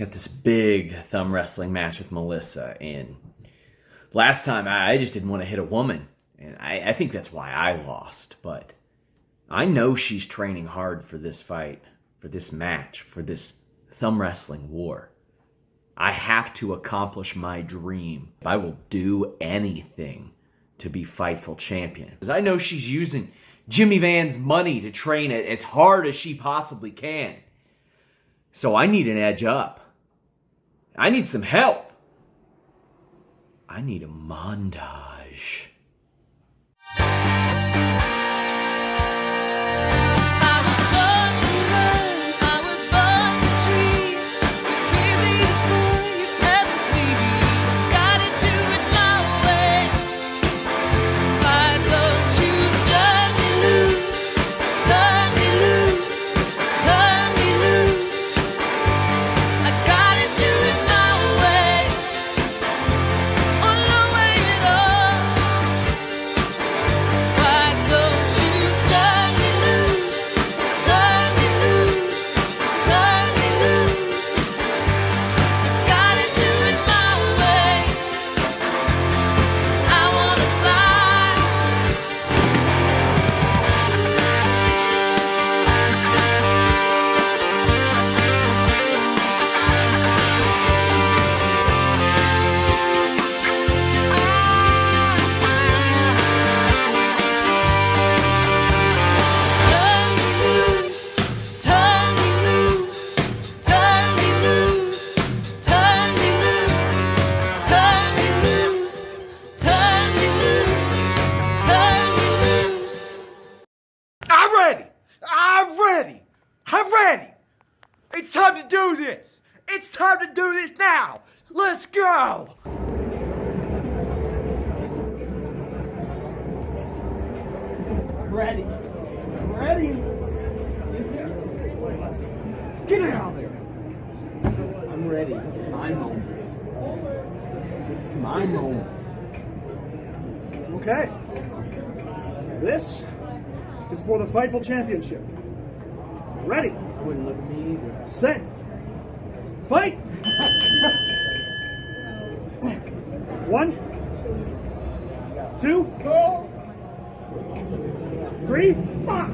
got this big thumb wrestling match with Melisa, and last time I just didn't want to hit a woman, and I think that's why I lost. But I know she's training hard for this fight, for this match, for this thumb wrestling war. I have to accomplish my dream. I will do anything to be Fightful champion. Because I know she's using Jimmy Van's money to train as hard as she possibly can. So I need an edge up. I need some help. I need a montage. I'm ready. It's time to do this. It's time to do this now. Let's go. I'm ready. I'm ready. Get out of there. I'm ready. This is my moment. This is my moment. Okay. This is for the Fightful Championship. Ready? Wouldn't look at me either. Set. Fight! 1, 2, 3, fuck!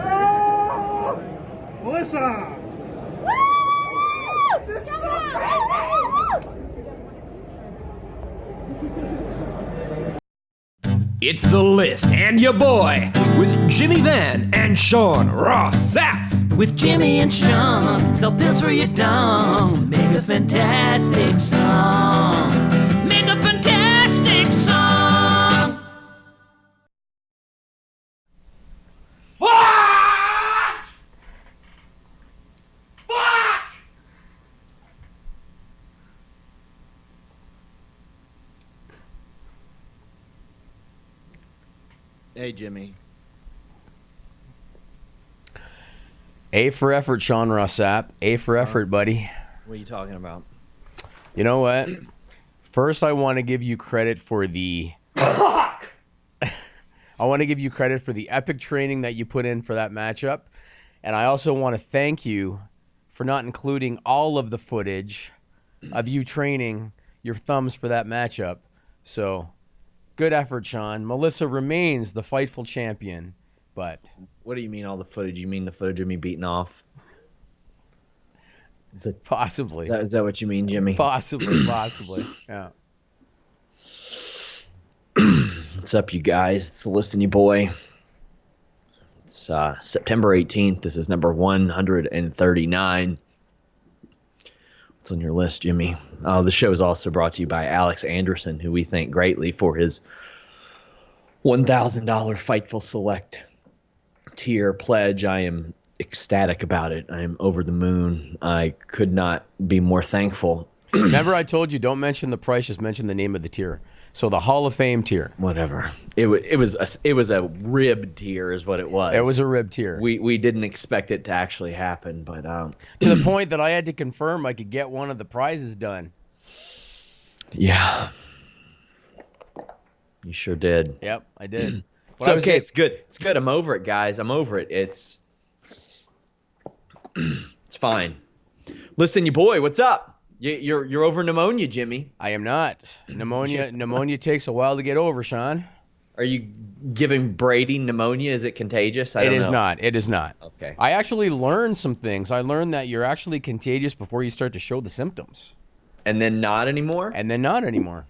Oh! Melisa! Woo! This is Come so on! crazy! It's The List and your boy with Jimmy Van and Sean Ross Sapp. With Jimmy and Sean, sell pills for your dong. Make a fantastic song. Make a fantastic song. Fuck! Fuck! Hey, Jimmy. A for effort, Sean Ross Sapp. A for effort, buddy. What are you talking about? You know what? First, I want to give you credit for the... Fuck! I want to give you credit for the epic training that you put in for that matchup. And I also want to thank you for not including all of the footage of you training your thumbs for that matchup. So, good effort, Sean. Melisa remains the Fightful champion, but... What do you mean all the footage? You mean the footage of me beating off? Possibly. Is that what you mean, Jimmy? Possibly, possibly. Yeah. What's up, you guys? It's the List and you boy. It's September 18th. This is number 139. What's on your list, Jimmy? The show is also brought to you by Alex Anderson, who we thank greatly for his $1,000 Fightful Select tier pledge. I am ecstatic about it. I am over the moon. I could not be more thankful. Remember I told you don't mention the price, just mention the name of the tier. So the Hall of Fame tier. Whatever. It was a rib tier is what it was. It was a rib tier. We didn't expect it to actually happen, but to the point that I had to confirm I could get one of the prizes done. Yeah. You sure did. Yep, I did. It's okay. It's good. It's good. I'm over it, guys. I'm over it. It's It's fine. Listen, you boy, what's up? You're over pneumonia, Jimmy. I am not. Pneumonia takes a while to get over, Sean. Are you giving Brady pneumonia? Is it contagious? I don't know. It is not. Okay. I actually learned some things. I learned that you're actually contagious before you start to show the symptoms. And then not anymore? And then not anymore.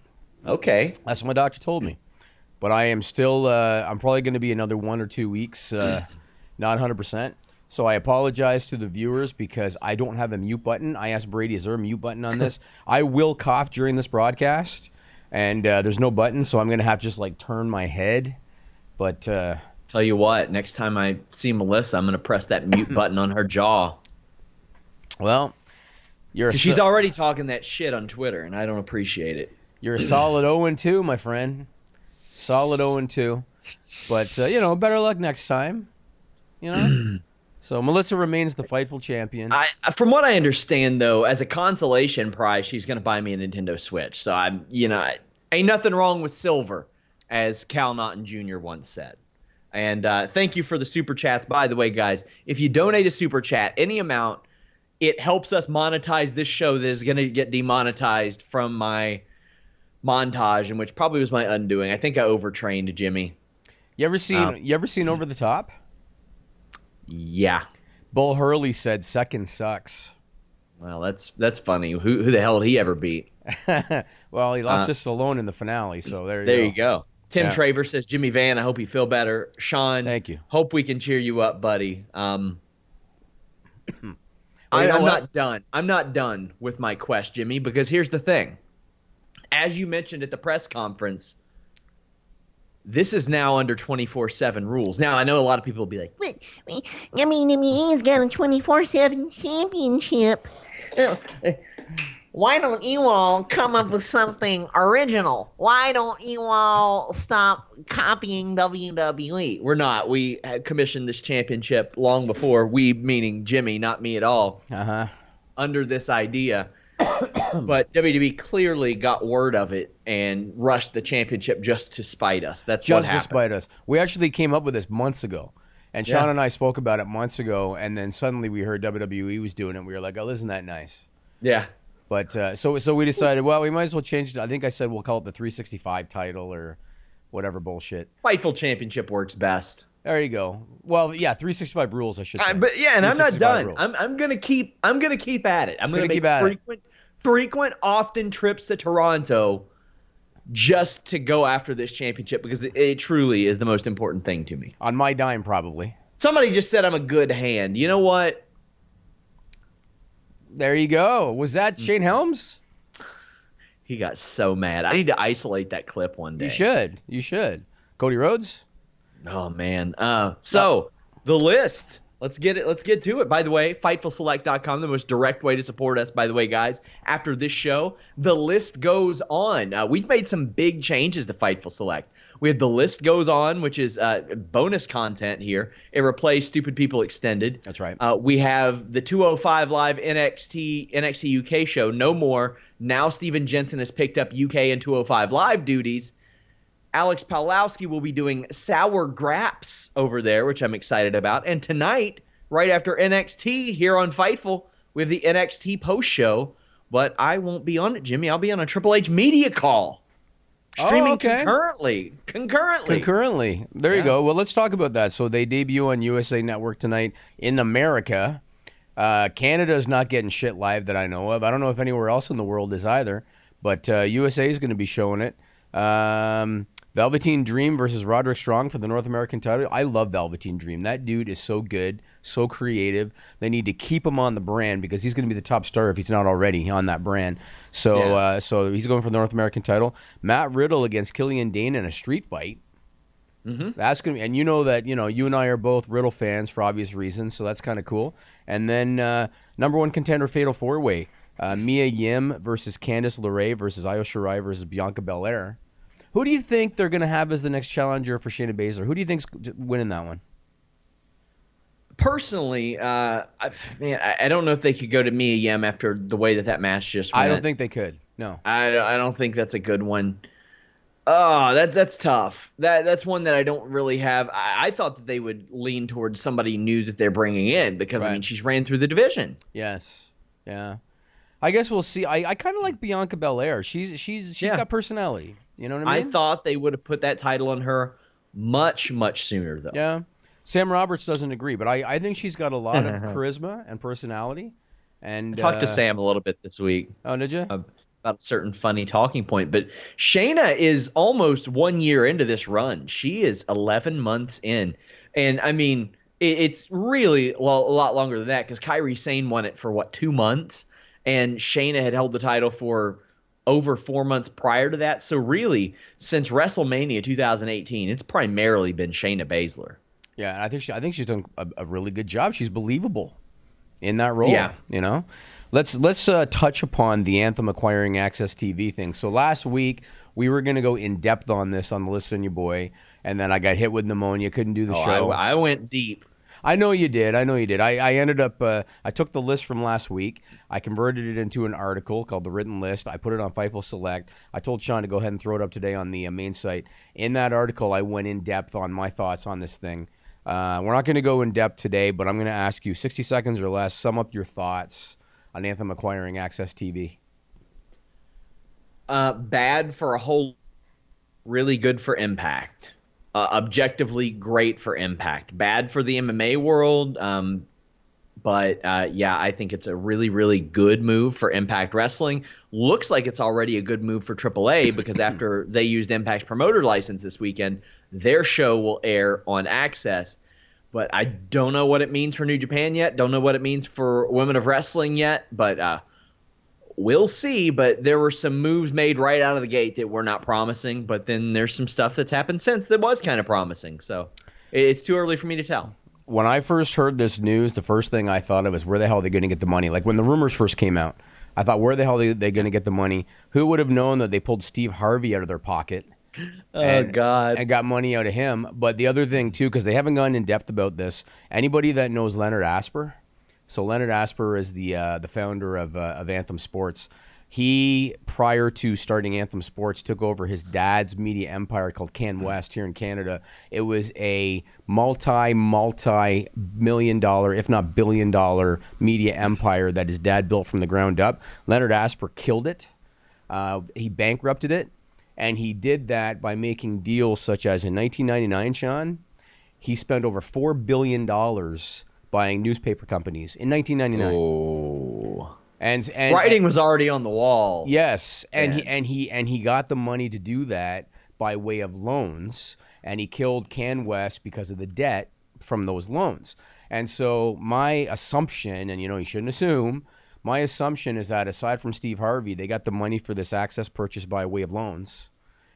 Okay. That's what my doctor told me. But I am still, I'm probably going to be another 1 or 2 weeks, not 100%. So I apologize to the viewers because I don't have a mute button. I asked Brady, is there a mute button on this? I will cough during this broadcast, and there's no button, so I'm going to have to just, like, turn my head. But tell you what, next time I see Melissa, I'm going to press that mute button on her jaw. Well, she's already talking that shit on Twitter, and I don't appreciate it. You're a solid 0-2, my friend. Solid 0-2. But, better luck next time. So Melissa remains the Fightful champion. From what I understand, though, as a consolation prize, she's going to buy me a Nintendo Switch. So ain't nothing wrong with silver, as Cal Naughton Jr. once said. And thank you for the super chats. By the way, guys, if you donate a super chat, any amount, it helps us monetize this show that is going to get demonetized from my montage, and which probably was my undoing. I think I overtrained Jimmy. You ever seen Over the Top? Yeah. Bull Hurley said second sucks. Well, that's funny. Who the hell did he ever beat? Well, he lost to Stallone in the finale, so there you go. Tim Traver says, Jimmy Van, I hope you feel better. Sean, thank you. Hope we can cheer you up, buddy. I'm not done. I'm not done with my quest, Jimmy, because here's the thing. As you mentioned at the press conference, this is now under 24/7 rules. Now, I know a lot of people will be like, But WWE's got a 24/7 championship. Why don't you all come up with something original? Why don't you all stop copying WWE? We're not. We had commissioned this championship long before, we meaning Jimmy, not me at all, under this idea. But WWE clearly got word of it and rushed the championship just to spite us. That's what happened. Just to spite us. We actually came up with this months ago. And Sean and I spoke about it months ago, and then suddenly we heard WWE was doing it. We were like, oh, isn't that nice? Yeah. But so we decided, well, we might as well change it. I think I said we'll call it the 365 title or whatever bullshit. Fightful Championship works best. There you go. Well, yeah, 365 rules, I should say. But yeah, and I'm not done. I'm gonna keep at it. I'm gonna make frequent, often trips to Toronto just to go after this championship because it truly is the most important thing to me. On my dime, probably. Somebody just said I'm a good hand. You know what? There you go. Was that Shane Helms? He got so mad. I need to isolate that clip one day. You should. Cody Rhodes? Oh, man. So, the list. Let's get to it. By the way, FightfulSelect.com, the most direct way to support us, by the way, guys. After this show, the list goes on. We've made some big changes to Fightful Select. We have the list goes on, which is bonus content here. It replaced Stupid People Extended. That's right. We have the 205 Live NXT UK show, no more. Now Steven Jensen has picked up UK and 205 Live duties. Alex Pawlowski will be doing Sour Graps over there, which I'm excited about. And tonight, right after NXT here on Fightful, we have the NXT post show. But I won't be on it, Jimmy. I'll be on a Triple H media call. Streaming concurrently. There you go. Well, let's talk about that. So they debut on USA Network tonight in America. Canada is not getting shit live that I know of. I don't know if anywhere else in the world is either. But USA is going to be showing it. Velveteen Dream versus Roderick Strong for the North American title. I love Velveteen Dream. That dude is so good, so creative. They need to keep him on the brand because he's going to be the top star if he's not already on that brand. So so he's going for the North American title. Matt Riddle against Killian Dane in a street fight. Mm-hmm. That's going to be, and you know that, you and I are both Riddle fans for obvious reasons, so that's kind of cool. And then number one contender Fatal 4-Way. Mia Yim versus Candice LeRae versus Io Shirai versus Bianca Belair. Who do you think they're going to have as the next challenger for Shayna Baszler? Who do you think's winning that one? Personally, I don't know if they could go to Mia Yim after the way that match just went. I don't think they could. No. I don't think that's a good one. Oh, that's tough. That's one that I don't really have. I thought that they would lean towards somebody new that they're bringing in because I mean she's ran through the division. Yes. Yeah. I guess we'll see. I kind of like Bianca Belair. She's got personality. You know what I mean? I thought they would have put that title on her much sooner though. Yeah. Sam Roberts doesn't agree, but I think she's got a lot of charisma and personality. And I talked to Sam a little bit this week. Oh, did you? About a certain funny talking point. But Shayna is almost 1 year into this run. She is 11 months in. And, I mean, it's really, well, a lot longer than that because Kairi Sane won it for, 2 months? And Shayna had held the title for over 4 months prior to that. So, really, since WrestleMania 2018, it's primarily been Shayna Baszler. Yeah, I think she's done a really good job. She's believable in that role. Yeah. You know? Let's touch upon the Anthem acquiring AXS TV thing. So last week we were going to go in depth on this on the List on Your Boy, and then I got hit with pneumonia, couldn't do the show. I went deep. I know you did. I ended up I took the list from last week. I converted it into an article called The Written List. I put it on Fightful Select. I told Sean to go ahead and throw it up today on the main site. In that article, I went in depth on my thoughts on this thing. We're not going to go in depth today, but I'm going to ask you 60 seconds or less. Sum up your thoughts on Anthem acquiring AXS TV. Bad for a whole, really good for Impact. Objectively great for Impact. Bad for the MMA world, but I think it's a really good move for Impact Wrestling. Looks like it's already a good move for AAA because after they used Impact's promoter license this weekend, their show will air on AXS. But I don't know what it means for New Japan yet. Don't know what it means for Women of Wrestling yet. But we'll see. But there were some moves made right out of the gate that were not promising. But then there's some stuff that's happened since that was kind of promising. So it's too early for me to tell. When I first heard this news, the first thing I thought of was, where the hell are they going to get the money? Like when the rumors first came out, I thought, where the hell are they going to get the money? Who would have known that they pulled Steve Harvey out of their pocket? God. And got money out of him. But the other thing, too, because they haven't gone in depth about this, anybody that knows Leonard Asper, so Leonard Asper is the founder of Anthem Sports. He, prior to starting Anthem Sports, took over his dad's media empire called Can West here in Canada. It was a multi-million dollar, if not billion-dollar media empire that his dad built from the ground up. Leonard Asper killed it. He bankrupted it. And he did that by making deals such as in 1999, Sean, he spent over $4 billion buying newspaper companies in 1999. Oh. And writing was already on the wall. Yes, and he got the money to do that by way of loans, and he killed Can West because of the debt from those loans. And so my assumption, and you shouldn't assume, my assumption is that aside from Steve Harvey, they got the money for this AXS purchase by way of loans.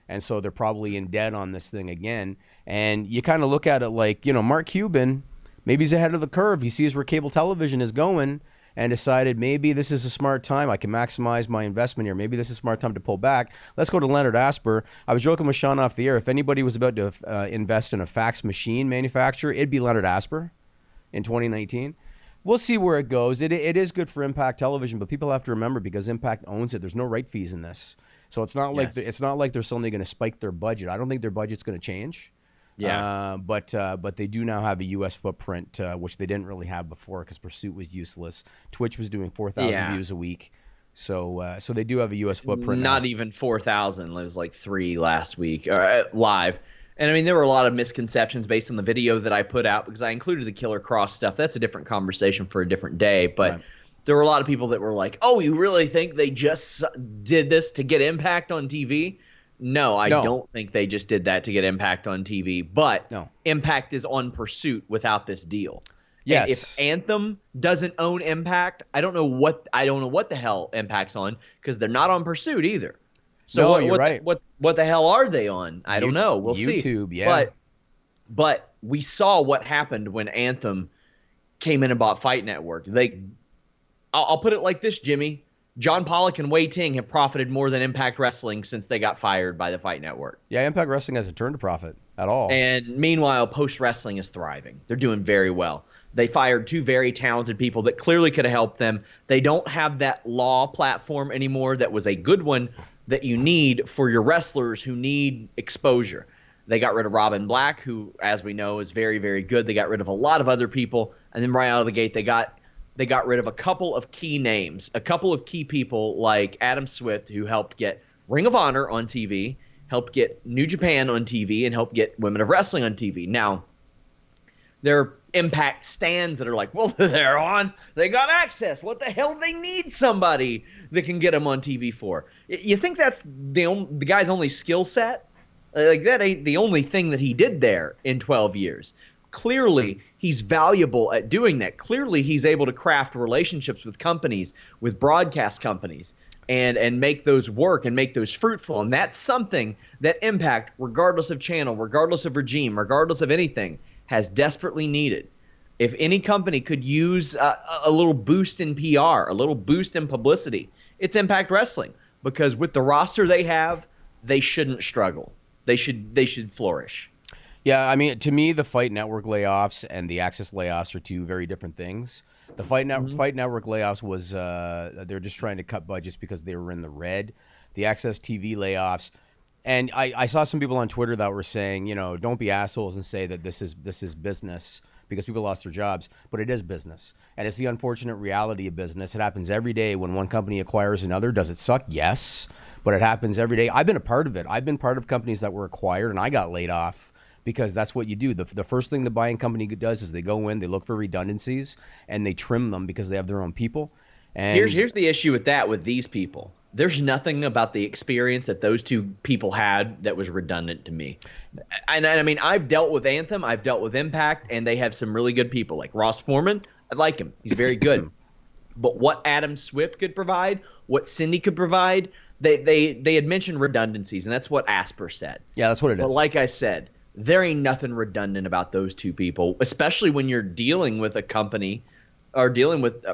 And so they're probably in debt on this thing again. And you kind of look at it like, Mark Cuban, maybe he's ahead of the curve. He sees where cable television is going and decided maybe this is a smart time. I can maximize my investment here. Maybe this is a smart time to pull back. Let's go to Leonard Asper. I was joking with Sean off the air. If anybody was about to invest in a fax machine manufacturer, it'd be Leonard Asper in 2019. We'll see where it goes. It is good for Impact Television, but people have to remember, because Impact owns it, there's no right fees in this. So it's not like it's not like they're suddenly going to spike their budget. I don't think their budget's going to change. Yeah. But they do now have a U.S. footprint, which they didn't really have before because Pursuit was useless. Twitch was doing 4,000 views a week. So they do have a U.S. footprint. Not even 4,000. It was like 3 last week live. And I mean, there were a lot of misconceptions based on the video that I put out because I included the Killer Cross stuff. That's a different conversation for a different day. But there were a lot of people that were like, oh, you really think they just did this to get Impact on TV? No, I don't think they just did that to get Impact on TV. But Impact is on Pursuit without this deal. Yes. And if Anthem doesn't own Impact, I don't know what the hell Impact's on, because they're not on Pursuit either. So you're right. What the hell are they on? I don't know. We'll see. YouTube, yeah. But we saw what happened when Anthem came in and bought Fight Network. I'll put it like this, Jimmy. John Pollock and Wei Ting have profited more than Impact Wrestling since they got fired by the Fight Network. Yeah, Impact Wrestling hasn't turned a profit at all. And meanwhile, Post Wrestling is thriving. They're doing very well. They fired 2 very talented people that clearly could have helped them. They don't have that Law platform anymore that was a good one that you need for your wrestlers who need exposure. They got rid of Robin Black, who, as we know, is very, very good. They got rid of a lot of other people. And then right out of the gate, they got rid of a couple of key names, a couple of key people like Adam Swift, who helped get Ring of Honor on TV, helped get New Japan on TV, and helped get Women of Wrestling on TV. Now, there are Impact stands that are like, well, they're on. They got access. What the hell do they need somebody that can get them on TV for? You think that's the guy's only skill set? Like, that ain't the only thing that he did there in 12 years. Clearly, he's valuable at doing that. Clearly, he's able to craft relationships with companies, with broadcast companies, and make those work and make those fruitful. And that's something that Impact, regardless of channel, regardless of regime, regardless of anything, has desperately needed. If any company could use a little boost in PR, a little boost in publicity, it's Impact Wrestling. Because with the roster they have, they shouldn't struggle. They should flourish. Yeah, I mean, to me, the Fight Network layoffs and the AXS layoffs are two very different things. The Fight Network layoffs was they're just trying to cut budgets because they were in the red. The AXS TV layoffs, and I saw some people on Twitter that were saying, don't be assholes and say that this is business because people lost their jobs, but it is business, and it's the unfortunate reality of business. It happens every day when one company acquires another. Does it suck? Yes, but it happens every day. I've been a part of it. I've been part of companies that were acquired, and I got laid off. Because that's what you do. The first thing the buying company does is they go in, they look for redundancies, and they trim them because they have their own people. And here's the issue with that with these people. There's nothing about the experience that those two people had that was redundant to me. And I mean, I've dealt with Anthem, I've dealt with Impact, and they have some really good people. Like Ross Foreman, I like him. He's very good. But what Adam Swift could provide, what Cindy could provide, they had mentioned redundancies, and that's what Asper said. Yeah, that's what it is. But like I said, there ain't nothing redundant about those two people, especially when you're dealing with a company or dealing with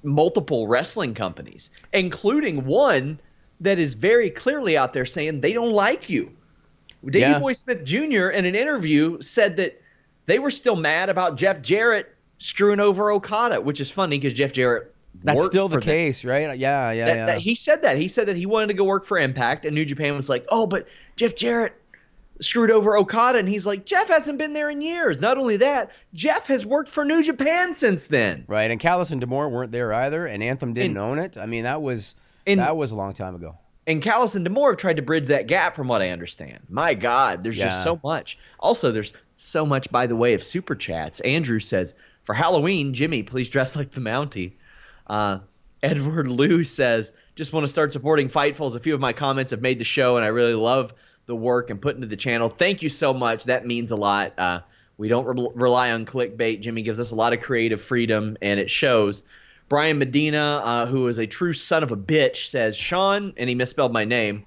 multiple wrestling companies, including one that is very clearly out there saying they don't like you. Davey Boy Smith Jr. in an interview said that they were still mad about Jeff Jarrett screwing over Okada, which is funny because Jeff Jarrett That's still the case, right? Yeah. He said that. He said that he wanted to go work for Impact, and New Japan was like, oh, but Jeff Jarrett screwed over Okada, and he's like, Jeff hasn't been there in years. Not only that, Jeff has worked for New Japan since then. Right, and Callis and D'Amore weren't there either, and Anthem didn't own it. I mean, that was a long time ago. And Callis and D'Amore have tried to bridge that gap from what I understand. My God, there's just so much. Also, there's so much by the way of super chats. Andrew says, for Halloween, Jimmy, please dress like the Mountie. Edward Liu says, just want to start supporting Fightfuls. A few of my comments have made the show, and I really love the work and put into the channel. Thank you so much. That means a lot. We don't rely on clickbait. Jimmy gives us a lot of creative freedom, and it shows. Brian Medina, who is a true son of a bitch, says, Sean, and he misspelled my name,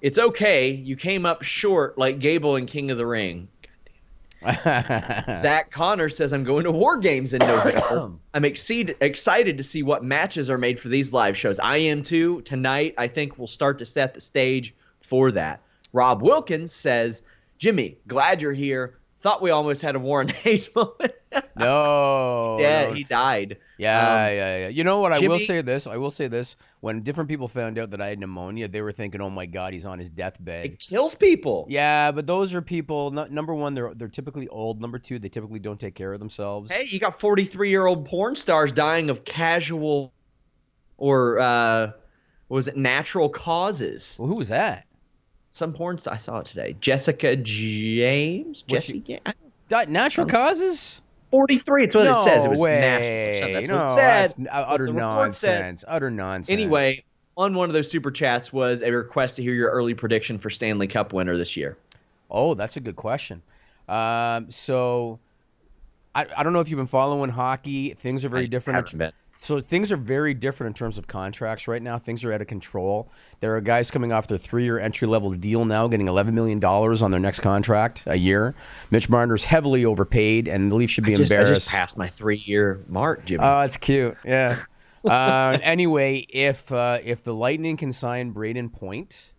it's okay. You came up short like Gable in King of the Ring. Zach Connor says, I'm going to War Games in November. I'm excited to see what matches are made for these live shows. I am too. Tonight, I think we'll start to set the stage for that. Rob Wilkins says, Jimmy, glad you're here. Thought we almost had a Warren Hayes moment. No. He died. Yeah. You know what? Jimmy, I will say this. When different people found out that I had pneumonia, they were thinking, oh, my God, he's on his deathbed. It kills people. Yeah, but those are people, number one, they're typically old. Number two, they typically don't take care of themselves. Hey, you got 43-year-old porn stars dying of casual or, what was it, natural causes. Well, who was that? Some porn star. I saw it today. Jessica James? Natural causes? 43. It's what it says. It was way. natural. That's what it said. That's utter nonsense. Utter nonsense. Anyway, on one of those super chats was a request to hear your early prediction for Stanley Cup winner this year. Oh, that's a good question. So I don't know if you've been following hockey. Things are very different. So things are very different in terms of contracts right now. Things are out of control. There are guys coming off their 3-year entry-level deal now, getting $11 million on their next contract a year. Mitch Marner's heavily overpaid, and the Leafs should be embarrassed. I just passed my 3-year mark, Jimmy. Oh, it's cute. Yeah. Anyway, if the Lightning can sign Braden Point,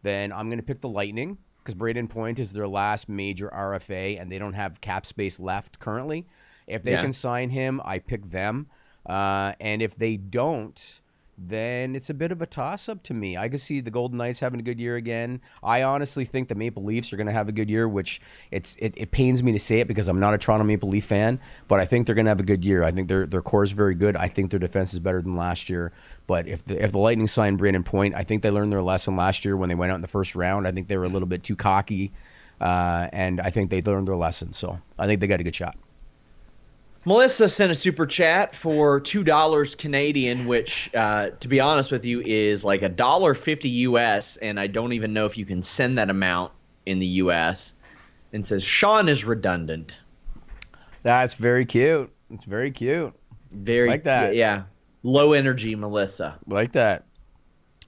then I'm going to pick the Lightning because Braden Point is their last major RFA, and they don't have cap space left currently. If they can sign him, I pick them. And if they don't, then it's a bit of a toss-up to me. I could see the Golden Knights having a good year again. I honestly think the Maple Leafs are going to have a good year, which it pains me to say it because I'm not a Toronto Maple Leaf fan, but I think they're going to have a good year. I think their core is very good. I think their defense is better than last year. But if the Lightning signed Brandon Point, I think they learned their lesson last year when they went out in the first round. I think they were a little bit too cocky, and I think they learned their lesson. So I think they got a good shot. Melissa sent a super chat for $2 Canadian, which, to be honest with you, is like $1.50 US, and I don't even know if you can send that amount in the US. And says Sean is redundant. That's very cute. It's very cute. Very like that. Yeah, low energy, Melissa. Like that.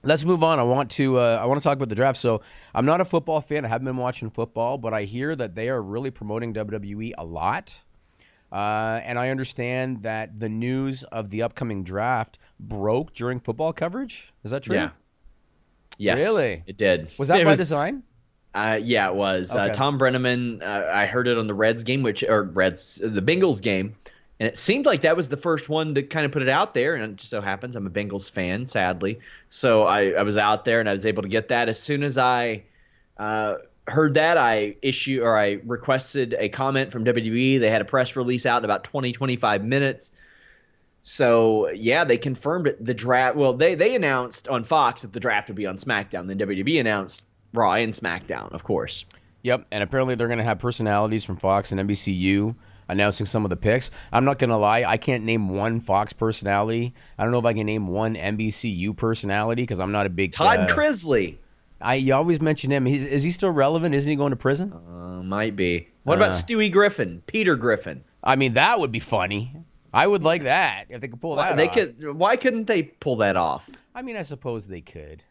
Let's move on. I want to talk about the draft. So I'm not a football fan. I haven't been watching football, but I hear that they are really promoting WWE a lot. And I understand that the news of the upcoming draft broke during football coverage. Is that true? Yeah. Yes. Really? It did. Was that by design? Yeah, it was. Okay. Tom Brenneman, I heard it on the Reds game, the Bengals game, and it seemed like that was the first one to kind of put it out there, and it just so happens I'm a Bengals fan, sadly. So I was out there, and I was able to get that. As soon as I heard that, I requested a comment from WWE. They had a press release out in about 25 minutes. So, yeah, they confirmed it. The draft, well, they announced on Fox that the draft would be on SmackDown. Then WWE announced Raw and SmackDown, of course. Yep, and apparently they're going to have personalities from Fox and NBCU announcing some of the picks. I'm not going to lie, I can't name one Fox personality. I don't know if I can name one NBCU personality because I'm not a big... Todd Crisley. You always mention him. Is he still relevant? Isn't he going to prison? Might be. What about Stewie Griffin? Peter Griffin? I mean, that would be funny. I would like that if they could pull that off. Why couldn't they pull that off? I mean, I suppose they could.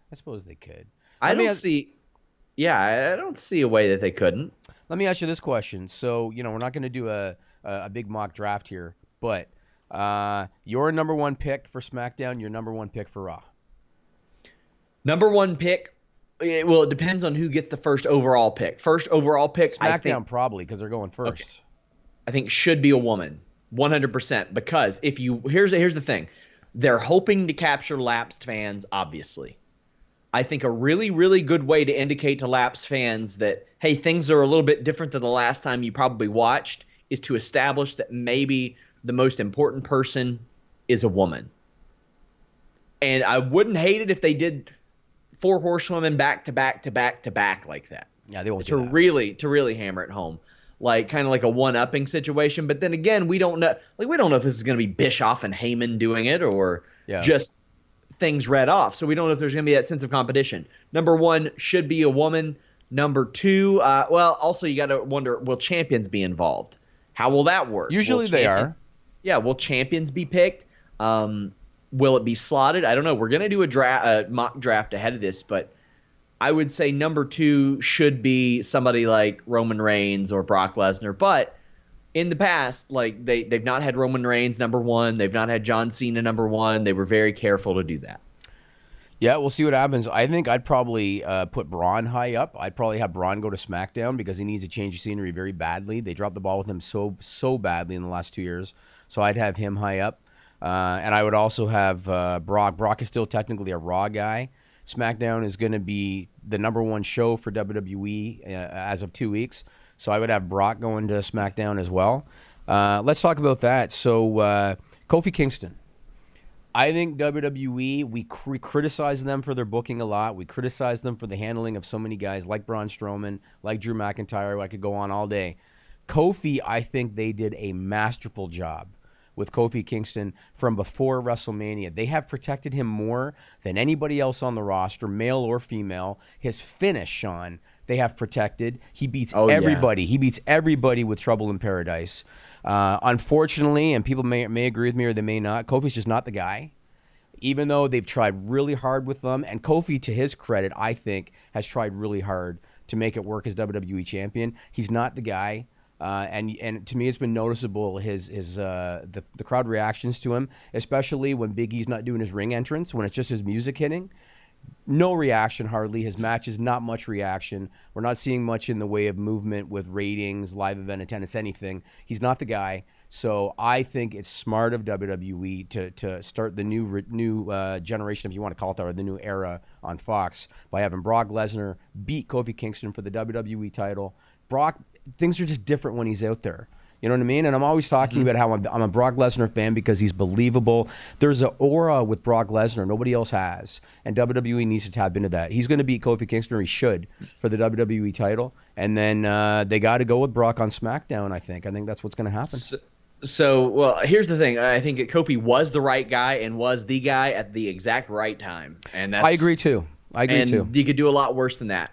I don't see a way that they couldn't. Let me ask you this question. So, we're not going to do a big mock draft here, but your number one pick for SmackDown, your number one pick for Raw. Number one pick. Well, it depends on who gets the first overall pick. First overall pick, SmackDown probably because they're going first. Okay. I think should be a woman, 100%. Because here's the thing, they're hoping to capture lapsed fans. Obviously, I think a really, really good way to indicate to lapsed fans that hey, things are a little bit different than the last time you probably watched is to establish that maybe the most important person is a woman. And I wouldn't hate it if they did 4 horsewomen back to back to back to back like that. Yeah, they won't to do that. really hammer it home, like kind of like a one-upping situation. But then again, we don't know. Like we don't know if this is going to be Bischoff and Heyman doing it or just things read off. So we don't know if there's going to be that sense of competition. Number one should be a woman. Number two, also you got to wonder, will champions be involved? How will that work? Usually they are. Yeah, will champions be picked? Will it be slotted? I don't know. We're going to do a mock draft ahead of this, but I would say number two should be somebody like Roman Reigns or Brock Lesnar. But in the past, like they've not had Roman Reigns number one. They've not had John Cena number one. They were very careful to do that. Yeah, we'll see what happens. I think I'd probably put Braun high up. I'd probably have Braun go to SmackDown because he needs a change of scenery very badly. They dropped the ball with him so badly in the last 2 years. So I'd have him high up. And I would also have Brock. Brock is still technically a Raw guy. SmackDown is going to be the number one show for WWE as of 2 weeks. So I would have Brock going to SmackDown as well. Let's talk about that. So Kofi Kingston. I think WWE, we criticize them for their booking a lot. We criticize them for the handling of so many guys like Braun Strowman, like Drew McIntyre. I could go on all day. Kofi, I think they did a masterful job with Kofi Kingston from before WrestleMania. They have protected him more than anybody else on the roster, male or female. His finish, Sean, they have protected. He beats everybody. Yeah. He beats everybody with Trouble in Paradise. Unfortunately, and people may agree with me or they may not, Kofi's just not the guy. Even though they've tried really hard with them, and Kofi, to his credit, I think, has tried really hard to make it work as WWE champion. He's not the guy. And to me, it's been noticeable the crowd reactions to him, especially when Big E's not doing his ring entrance, when it's just his music hitting. No reaction hardly. His matches, not much reaction. We're not seeing much in the way of movement with ratings, live event attendance, anything. He's not the guy. So I think it's smart of WWE to start the new generation, if you want to call it that, or the new era on Fox by having Brock Lesnar beat Kofi Kingston for the WWE title. Brock, things are just different when he's out there. You know what I mean? And I'm always talking about how I'm a Brock Lesnar fan because he's believable. There's an aura with Brock Lesnar nobody else has, and WWE needs to tap into that. He's going to beat Kofi Kingston, or he should, for the WWE title, and then they got to go with Brock on SmackDown. I think that's what's going to happen. So, well, here's the thing. I think that Kofi was the right guy and was the guy at the exact right time, and I agree too. You could do a lot worse than that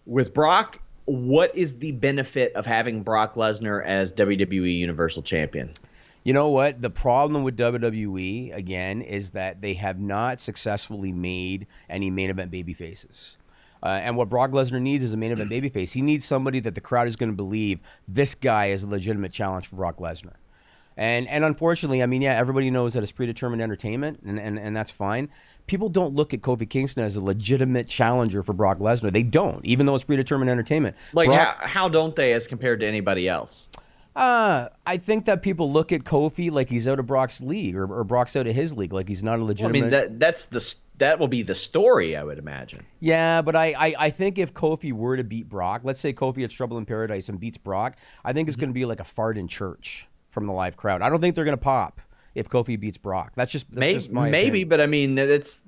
with Brock. What is the benefit of having Brock Lesnar as WWE Universal Champion? You know what? The problem with WWE, again, is that they have not successfully made any main event baby faces. And what Brock Lesnar needs is a main event babyface. He needs somebody that the crowd is going to believe this guy is a legitimate challenge for Brock Lesnar. And unfortunately, I mean, yeah, everybody knows that it's predetermined entertainment, and that's fine. People don't look at Kofi Kingston as a legitimate challenger for Brock Lesnar. They don't, even though it's predetermined entertainment. Like, how don't they as compared to anybody else? I think that people look at Kofi like he's out of Brock's league, or Brock's out of his league, like he's not a legitimate. Well, I mean, that will be the story, I would imagine. Yeah, but I think if Kofi were to beat Brock, let's say Kofi has Trouble in Paradise and beats Brock, I think it's going to be like a fart in church from the live crowd. I don't think they're going to pop if Kofi beats Brock. That's just my opinion. But I mean, it's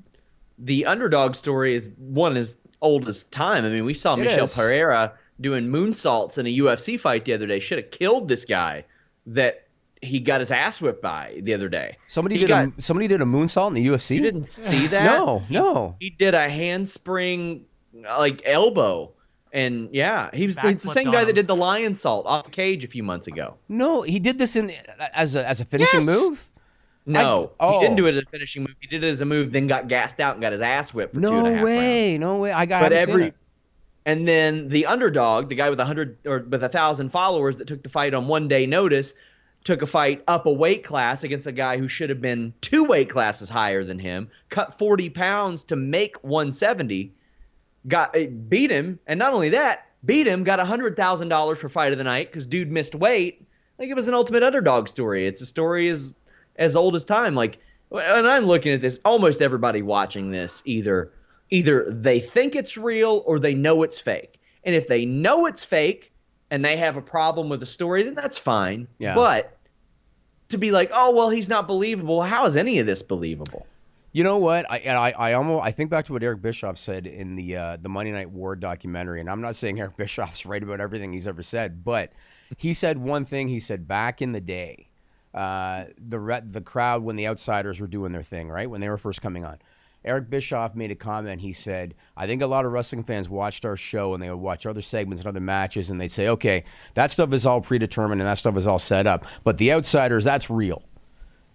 the underdog story is one as old as time. I mean, we saw Michel Pereira doing moonsaults in a UFC fight the other day. Should have killed this guy that he got his ass whipped by the other day. Somebody did a moonsault in the UFC? You didn't see that? No. He did a handspring like elbow. And yeah, he was the same guy that did the lion salt off the cage a few months ago. No, he did this as a finishing move? No, he didn't do it as a finishing move. He did it as a move, then got gassed out and got his ass whipped for 2.5 rounds. No way. I haven't seen it. And then the underdog, the guy with 100 or with 1,000 followers that took the fight on 1 day notice, took a fight up a weight class against a guy who should have been 2 weight classes higher than him, cut 40 pounds to make 170, beat him, and not only that, beat him, got $100,000 for fight of the night because dude missed weight. Like, it was an ultimate underdog story. It's a story as old as time. Like, when I'm looking at this, almost everybody watching this either they think it's real or they know it's fake. And if they know it's fake and they have a problem with the story, then that's fine. Yeah. But to be like, oh, well, he's not believable. How is any of this believable? You know what? I think back to what Eric Bischoff said in the Monday Night War documentary, and I'm not saying Eric Bischoff's right about everything he's ever said, but he said one thing. He said back in the day, the crowd, when the outsiders were doing their thing, right, when they were first coming on, Eric Bischoff made a comment. He said, I think a lot of wrestling fans watched our show and they would watch other segments and other matches, and they'd say, okay, that stuff is all predetermined and that stuff is all set up, but the outsiders, that's real.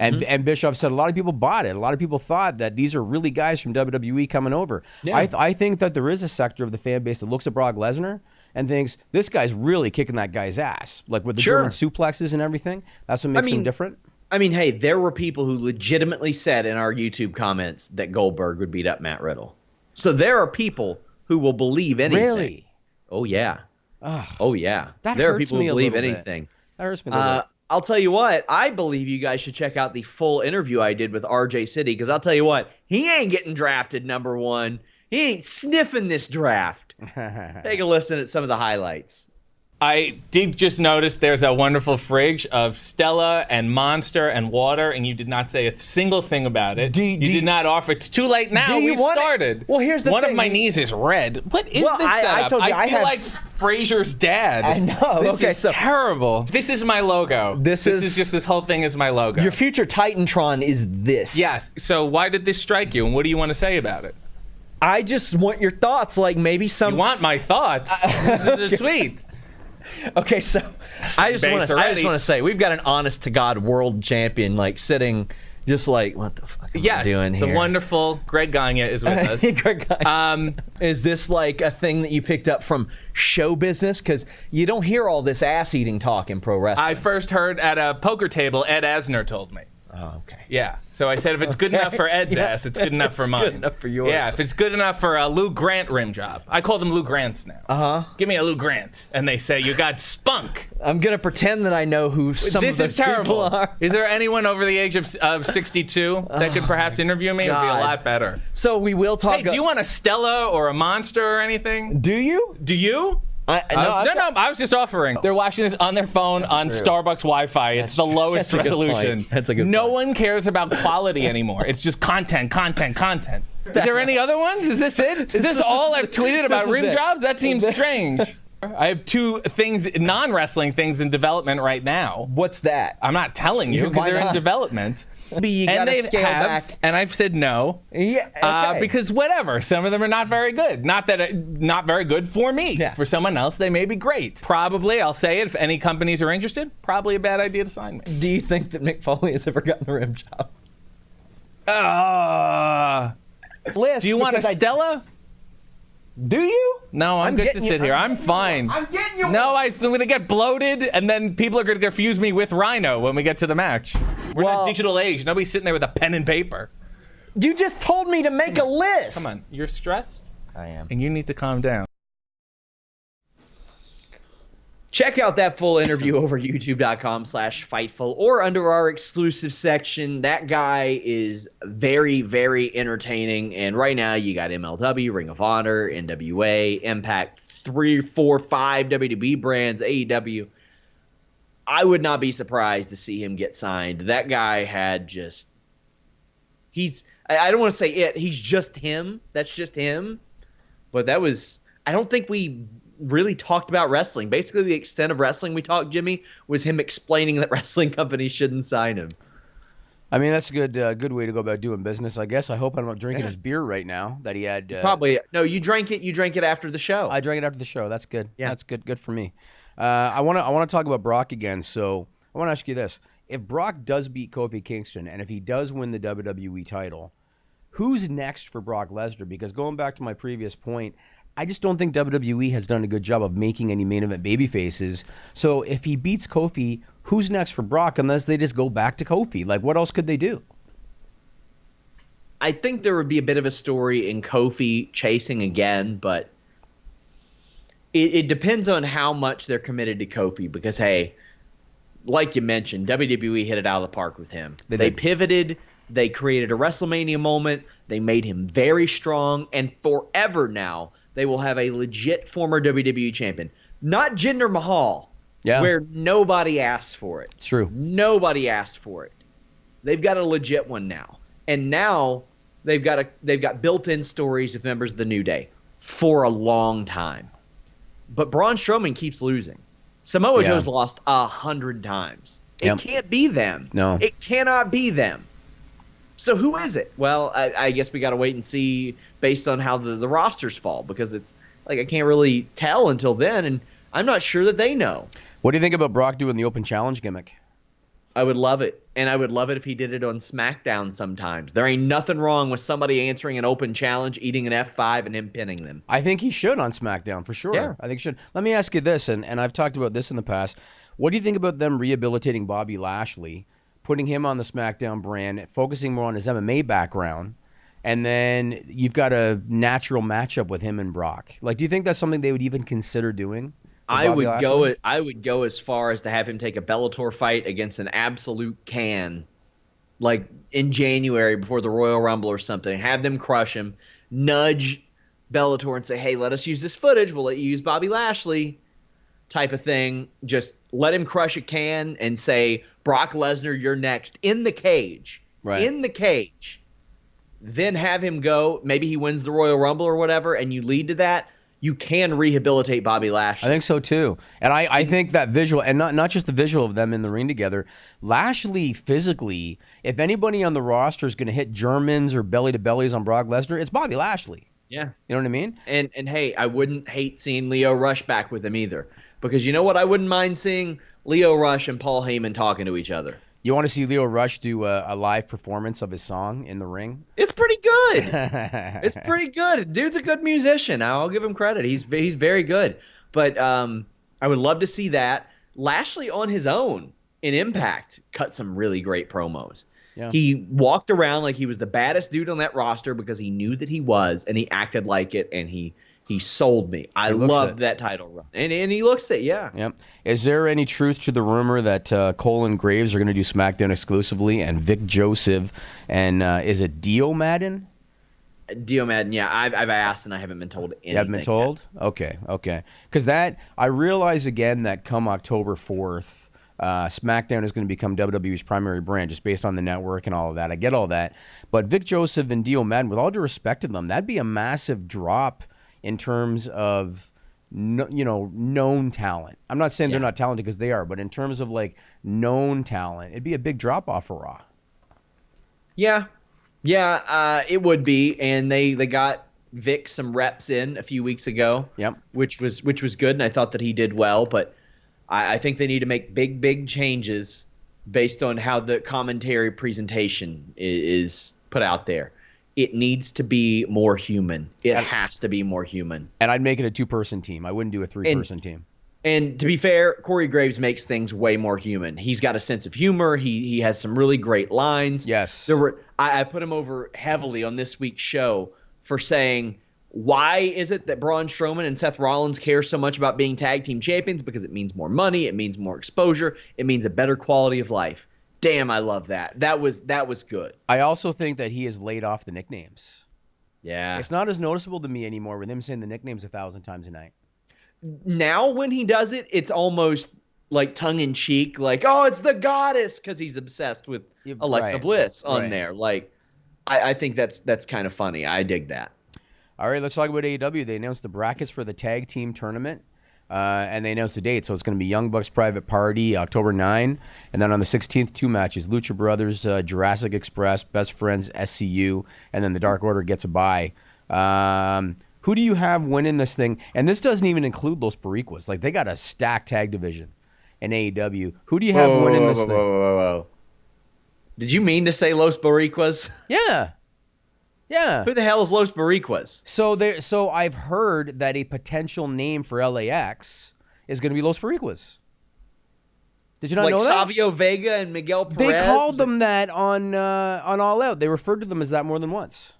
And Bischoff said a lot of people bought it. A lot of people thought that these are really guys from WWE coming over. Yeah. I think that there is a sector of the fan base that looks at Brock Lesnar and thinks, this guy's really kicking that guy's ass. Like with the German suplexes and everything. That's what makes him different. I mean, hey, there were people who legitimately said in our YouTube comments that Goldberg would beat up Matt Riddle. So there are people who will believe anything. Really? Oh, yeah. Ugh. Oh, yeah. That there are hurts people me who a believe little anything. bit. That hurts me a little bit. I'll tell you what, I believe you guys should check out the full interview I did with RJ City, because I'll tell you what, he ain't getting drafted #1. He ain't sniffing this draft. Take a listen at some of the highlights. I did just notice there's a wonderful fridge of Stella and Monster and water, and you did not say a single thing about it. You did not offer. It's too late now. We've started. Well, here's the thing. One of my knees is red. What is this setup? I told you, I feel like Frasier's dad. I know. This is terrible. This is my logo. This is just this whole thing is my logo. Your future Titantron is this. Yes. So why did this strike you, and what do you want to say about it? I just want your thoughts. Like maybe some. You want my thoughts? This is a tweet. Okay, so I just want to say we've got an honest to God world champion like sitting, just like what the fuck am I doing here? The wonderful Greg Gagne is with us. Greg Gagne. Is this like a thing that you picked up from show business? Because you don't hear all this ass eating talk in pro wrestling. I first heard at a poker table. Ed Asner told me. Oh, okay. Yeah. So I said if it's good enough for Ed's ass, it's good enough for mine. Good enough for yours. Yeah, if it's good enough for a Lou Grant rim job. I call them Lou Grants now. Uh-huh. Give me a Lou Grant. And they say, you got spunk. I'm going to pretend that I know who some of those people are. Is there anyone over the age of 62 that could perhaps interview me? It would be a lot better. So we will talk. Hey, do you want a Stella or a Monster or anything? Do you? Do you? I was just offering. They're watching this on their phone on Starbucks Wi-Fi. It's the lowest resolution. That's a good point. No one cares about quality anymore. It's just content. Is there any other ones? Is this it? Is this all I've tweeted about rim jobs? That seems strange. I have 2 things, non-wrestling things in development right now. What's that? I'm not telling you because they're in development. You gotta scale back. And I've said no. Yeah, okay. Because whatever, some of them are not very good. Not very good for me. Yeah. For someone else, they may be great. Probably, I'll say it. If any companies are interested, probably a bad idea to sign me. Do you think that Mick Foley has ever gotten a rim job? Do you want a Stella? Do you? No, I'm good to sit here. I'm fine. I'm getting you. No, I'm going to get bloated, and then people are going to confuse me with Rhino when we get to the match. We're in a digital age. Nobody's sitting there with a pen and paper. You just told me to make a list. Come on. You're stressed? I am. And you need to calm down. Check out that full interview over youtube.com/Fightful or under our exclusive section. That guy is very, very entertaining. And right now you got MLW, Ring of Honor, NWA, Impact, 3, 4, 5 WWE brands, AEW. I would not be surprised to see him get signed. That guy had just... I don't want to say it. He's just him. That's just him. But that was... I don't think we really talked about wrestling. Basically, the extent of wrestling we talked, Jimmy, was him explaining that wrestling companies shouldn't sign him. I mean, that's a good way to go about doing business, I guess. I hope I'm not drinking his beer right now that he had. Probably. No, you drank it. You drank it after the show. I drank it after the show. That's good. Yeah. That's good. Good for me. I want to talk about Brock again. So I want to ask you this: if Brock does beat Kofi Kingston, and if he does win the WWE title, who's next for Brock Lesnar? Because going back to my previous point, I just don't think WWE has done a good job of making any main event baby faces. So if he beats Kofi, who's next for Brock unless they just go back to Kofi? Like, what else could they do? I think there would be a bit of a story in Kofi chasing again, but it depends on how much they're committed to Kofi because, hey, like you mentioned, WWE hit it out of the park with him. They pivoted. They created a WrestleMania moment. They made him very strong, and forever now they will have a legit former WWE champion. Not Jinder Mahal, where nobody asked for it. It's true. Nobody asked for it. They've got a legit one now. And now they've got built-in stories with members of the New Day for a long time. But Braun Strowman keeps losing. Samoa Joe's lost 100 times. It can't be them. No. It cannot be them. So who is it? Well, I guess we got to wait and see based on how the rosters fall because it's like I can't really tell until then, and I'm not sure that they know. What do you think about Brock doing the open challenge gimmick? I would love it, and I would love it if he did it on SmackDown sometimes. There ain't nothing wrong with somebody answering an open challenge, eating an F5, and him pinning them. I think he should on SmackDown for sure. Yeah. I think he should. Let me ask you this, and I've talked about this in the past. What do you think about them rehabilitating Bobby Lashley, putting him on the SmackDown brand, focusing more on his MMA background, and then you've got a natural matchup with him and Brock? Like, do you think that's something they would even consider doing? I would go as far as to have him take a Bellator fight against an absolute can, like in January before the Royal Rumble or something. Have them crush him, nudge Bellator and say, hey, let us use this footage. We'll let you use Bobby Lashley type of thing. Just let him crush a can and say, Brock Lesnar, you're next in the cage. Right. In the cage. Then have him go. Maybe he wins the Royal Rumble or whatever, and you lead to that. You can rehabilitate Bobby Lashley. I think so too. And I think that visual, and not just the visual of them in the ring together, Lashley physically, if anybody on the roster is going to hit Germans or belly-to-bellies on Brock Lesnar, it's Bobby Lashley. Yeah. You know what I mean? And hey, I wouldn't hate seeing Leo Rush back with him either. Because you know what I wouldn't mind seeing? Leo Rush and Paul Heyman talking to each other. You want to see Leo Rush do a live performance of his song in the ring? It's pretty good. It's pretty good. Dude's a good musician. I'll give him credit. He's very good. But I would love to see that. Lashley on his own in Impact cut some really great promos. Yeah. He walked around like he was the baddest dude on that roster because he knew that he was, and he acted like it, and he sold me. I loved that title run. And he looks it, yeah. Yep. Is there any truth to the rumor that Cole and Graves are going to do SmackDown exclusively, and Vic Joseph and is it Dio Madden? Dio Madden, yeah. I've asked and I haven't been told anything. You haven't been told? Yet. Okay. Because I realize again that come October 4th, SmackDown is going to become WWE's primary brand just based on the network and all of that. I get all that. But Vic Joseph and Dio Madden, with all due respect to them, that'd be a massive drop in terms of known talent. I'm not saying they're not talented because they are, but in terms of like known talent, it'd be a big drop off for Raw. Yeah, it would be, and they got Vic some reps in a few weeks ago. Yep, which was good, and I thought that he did well. But I think they need to make big changes based on how the commentary presentation is put out there. It needs to be more human. It has to be more human. And I'd make it a 2-person team. I wouldn't do a 3-person team. And to be fair, Corey Graves makes things way more human. He's got a sense of humor. He has some really great lines. Yes. I put him over heavily on this week's show for saying, why is it that Braun Strowman and Seth Rollins care so much about being tag team champions? Because it means more money. It means more exposure. It means a better quality of life. Damn, I love that. That was good. I also think that he has laid off the nicknames. Yeah. It's not as noticeable to me anymore with him saying the nicknames 1,000 times a night. Now when he does it, it's almost like tongue-in-cheek, like, oh, it's the goddess, because he's obsessed with Alexa Bliss on there. Like, I think that's kind of funny. I dig that. All right, let's talk about AEW. They announced the brackets for the tag team tournament. And they announced the date, so it's going to be Young Bucks Private Party, October 9, and then on the 16th, 2 matches: Lucha Brothers, Jurassic Express, Best Friends, SCU, and then the Dark Order gets a bye. Who do you have winning this thing? And this doesn't even include Los Boricuas. Like, they got a stacked tag division in AEW. Who do you have winning this thing? Whoa. Did you mean to say Los Boricuas? Yeah. Who the hell is Los Boricuas? So I've heard that a potential name for LAX is going to be Los Boricuas. Did you not know that? Like Savio Vega and Miguel Perez? They called them that on All Out. They referred to them as that more than once.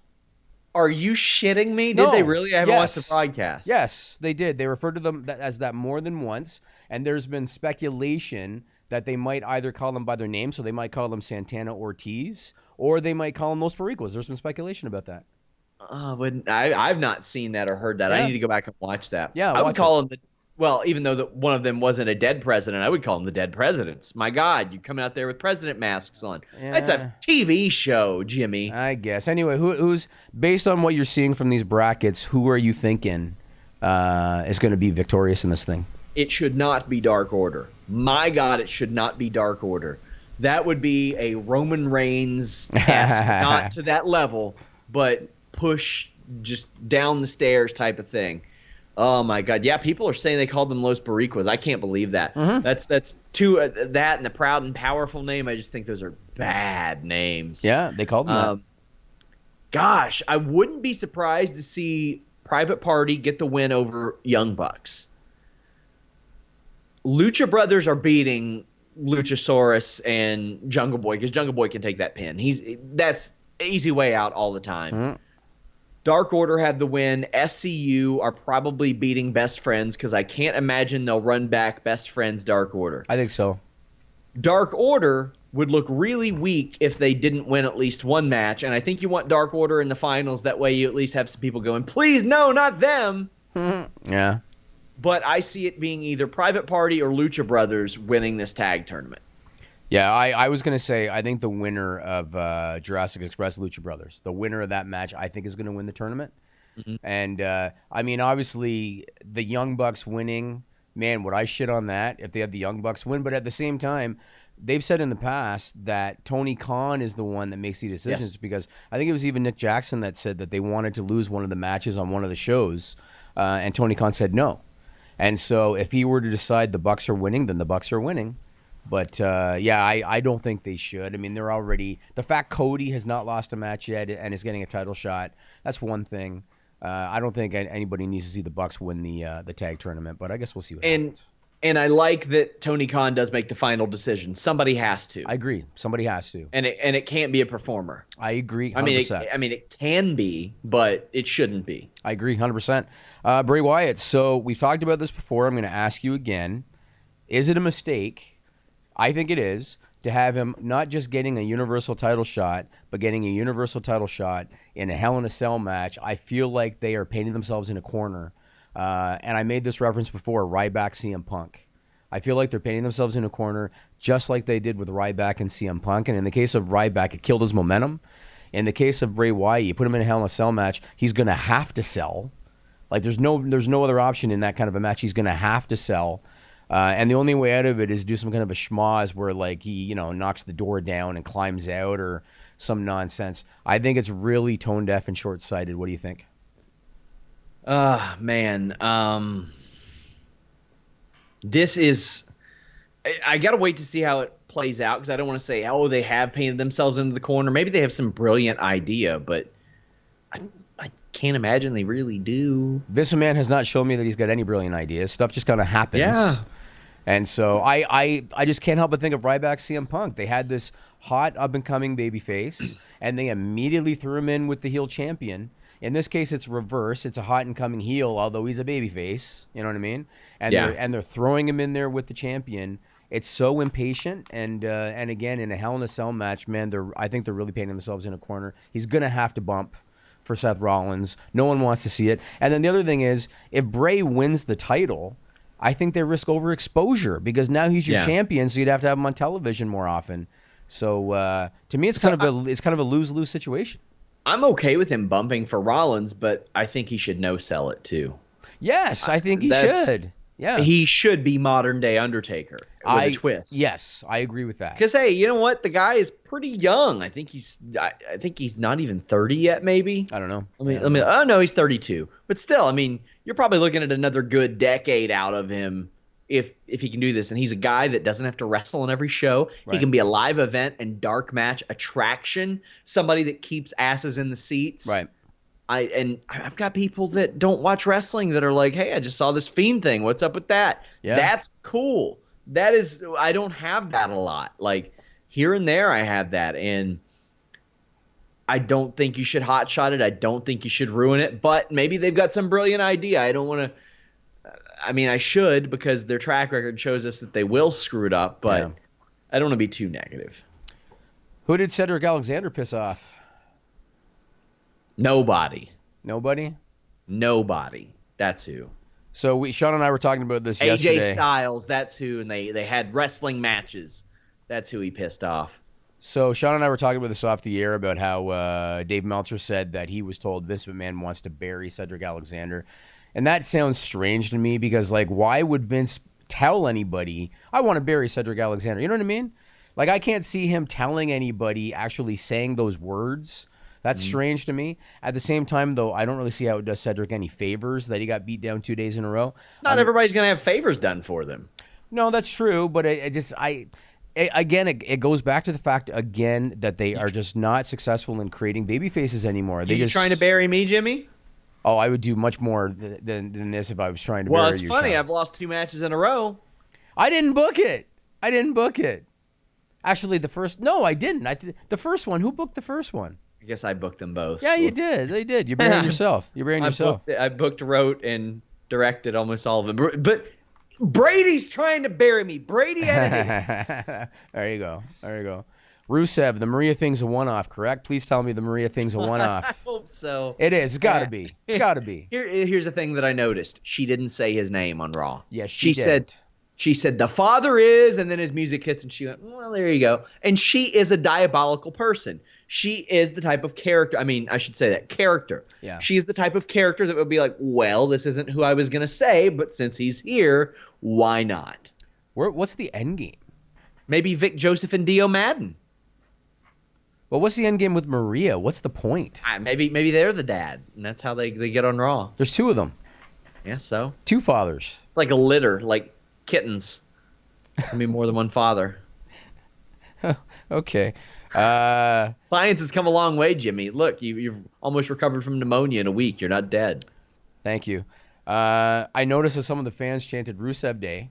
Are you shitting me? Did they really? I haven't watched the broadcast. Yes, they did. They referred to them as that more than once, and there's been speculation that they might either call them by their name, so they might call them Santana Ortiz, or they might call them Los Boricuas. There's been speculation about that. I've not seen that or heard that. I need to go back and watch that. Yeah, I would call them even though one of them wasn't a dead president, I would call them the dead presidents. My God, you coming out there with president masks on. Yeah. That's a TV show, Jimmy. I guess. Anyway, who's based on what you're seeing from these brackets, who are you thinking is going to be victorious in this thing? It should not be Dark Order. My God, it should not be Dark Order. That would be a Roman Reigns-esque, not to that level, but push just down the stairs type of thing. Oh my God! Yeah, people are saying they called them Los Boricuas. I can't believe that. Mm-hmm. That's two that and the Proud and Powerful name. I just think those are bad names. Yeah, they called them that. Gosh, I wouldn't be surprised to see Private Party get the win over Young Bucks. Lucha Brothers are beating Luchasaurus and Jungle Boy because Jungle Boy can take that pin. That's easy way out all the time. Mm-hmm. Dark Order had the win. SCU are probably beating Best Friends because I can't imagine they'll run back Best Friends Dark Order. I think so. Dark Order would look really weak if they didn't win at least one match, and I think you want Dark Order in the finals. That way you at least have some people going, please, no, not them. Yeah. But I see it being either Private Party or Lucha Brothers winning this tag tournament. Yeah, I was going to say, I think the winner of Jurassic Express, Lucha Brothers, the winner of that match, I think is going to win the tournament. Mm-hmm. And, I mean, obviously, the Young Bucks winning, man, would I shit on that if they had the Young Bucks win? But at the same time, they've said in the past that Tony Khan is the one that makes the decisions because I think it was even Nick Jackson that said that they wanted to lose one of the matches on one of the shows, and Tony Khan said no. And so if he were to decide the Bucks are winning, then the Bucks are winning. But, I don't think they should. I mean, they're already – the fact Cody has not lost a match yet and is getting a title shot, that's one thing. I don't think anybody needs to see the Bucks win the tag tournament, but I guess we'll see what happens. And I like that Tony Khan does make the final decision. Somebody has to. I agree. Somebody has to. And it can't be a performer. I agree 100%. I mean, it can be, but it shouldn't be. I agree 100%. Bray Wyatt, so we've talked about this before. I'm going to ask you again. Is it a mistake? I think it is, to have him not just getting a Universal title shot, but getting a Universal title shot in a Hell in a Cell match. I feel like they are painting themselves in a corner. And I made this reference before, Ryback, CM Punk. I feel like they're painting themselves in a corner just like they did with Ryback and CM Punk. And in the case of Ryback, it killed his momentum. In the case of Bray Wyatt, you put him in a Hell in a Cell match, he's going to have to sell. Like there's no other option in that kind of a match. He's going to have to sell. And the only way out of it is do some kind of a schmoz where like he, knocks the door down and climbs out or some nonsense. I think it's really tone deaf and short-sighted. What do you think? Man. This is... I got to wait to see how it plays out because I don't want to say, oh, they have painted themselves into the corner. Maybe they have some brilliant idea, but I can't imagine they really do. This man has not shown me that he's got any brilliant ideas. Stuff just kind of happens. Yeah. And so I just can't help but think of Ryback, CM Punk. They had this hot up-and-coming babyface, and they immediately threw him in with the heel champion. In this case, it's reverse. It's a hot and coming heel, although he's a babyface. You know what I mean? And they're throwing him in there with the champion. It's so impatient, and again, in a Hell in a Cell match, man, I think they're really painting themselves in a corner. He's gonna have to bump for Seth Rollins. No one wants to see it. And then the other thing is, if Bray wins the title, I think they risk overexposure because now he's your champion, so you'd have to have him on television more often. So to me, it's kind of a lose-lose situation. I'm okay with him bumping for Rollins, but I think he should no-sell it too. Yes, I think he should. Yeah, he should be modern day Undertaker with a twist. Yes, I agree with that. Because hey, you know what? The guy is pretty young. I think he's not even 30 yet. Maybe I don't know. Let me. Oh no, he's 32. But still, I mean, you're probably looking at another good decade out of him if he can do this. And he's a guy that doesn't have to wrestle on every show. Right. He can be a live event and dark match attraction. Somebody that keeps asses in the seats. Right. I've got people that don't watch wrestling that are like, hey, I just saw this Fiend thing. What's up with that? Yeah. That's cool. That is, I don't have that a lot. Like here and there I have that. And I don't think you should hotshot it. I don't think you should ruin it. But maybe they've got some brilliant idea. I don't want to. I mean, I should because their track record shows us that they will screw it up. But I don't want to be too negative. Who did Cedric Alexander piss off? Nobody. Nobody? Nobody. That's who. So Sean and I were talking about this yesterday. AJ Styles, that's who, and they had wrestling matches. That's who he pissed off. So Sean and I were talking about this off the air about how Dave Meltzer said that he was told Vince McMahon wants to bury Cedric Alexander. And that sounds strange to me because, like, why would Vince tell anybody, I want to bury Cedric Alexander? You know what I mean? Like, I can't see him telling anybody actually saying those words. That's strange to me. At the same time, though, I don't really see how it does Cedric any favors that he got beat down 2 days in a row. Not everybody's going to have favors done for them. No, that's true. But it goes back to the fact, again, that they are just not successful in creating baby faces anymore. You trying to bury me, Jimmy? Oh, I would do much more than this if I was trying to bury you. Well, it's funny. I've lost 2 matches in a row. I didn't book it. Actually, I didn't. The first one, who booked the first one? I guess I booked them both. Yeah, you did. They did. You're burying yourself. I booked, wrote, and directed almost all of them. But Brady's trying to bury me. Brady edited. There you go. Rusev, the Maria thing's a one-off, correct? Please tell me the Maria thing's a one-off. I hope so. It is. It's got to be. It's got to be. Here's the thing that I noticed. She didn't say his name on Raw. Yes, she did. She said, the father is, and then his music hits, and she went, well, there you go. And she is a diabolical person. She is the type of character. I mean, I should say that character. Yeah. She is the type of character that would be like, well, this isn't who I was going to say, but since he's here, why not? What's the end game? Maybe Vic Joseph and Dio Madden. Well, what's the end game with Maria? What's the point? Maybe they're the dad, and that's how they get on Raw. There's 2 of them. Yeah, so? 2 fathers. It's like a litter, like kittens. Can be more than one father. Okay. Science has come a long way, Jimmy. Look, you've almost recovered from pneumonia in a week. You're not dead. Thank you. I noticed that some of the fans chanted Rusev Day.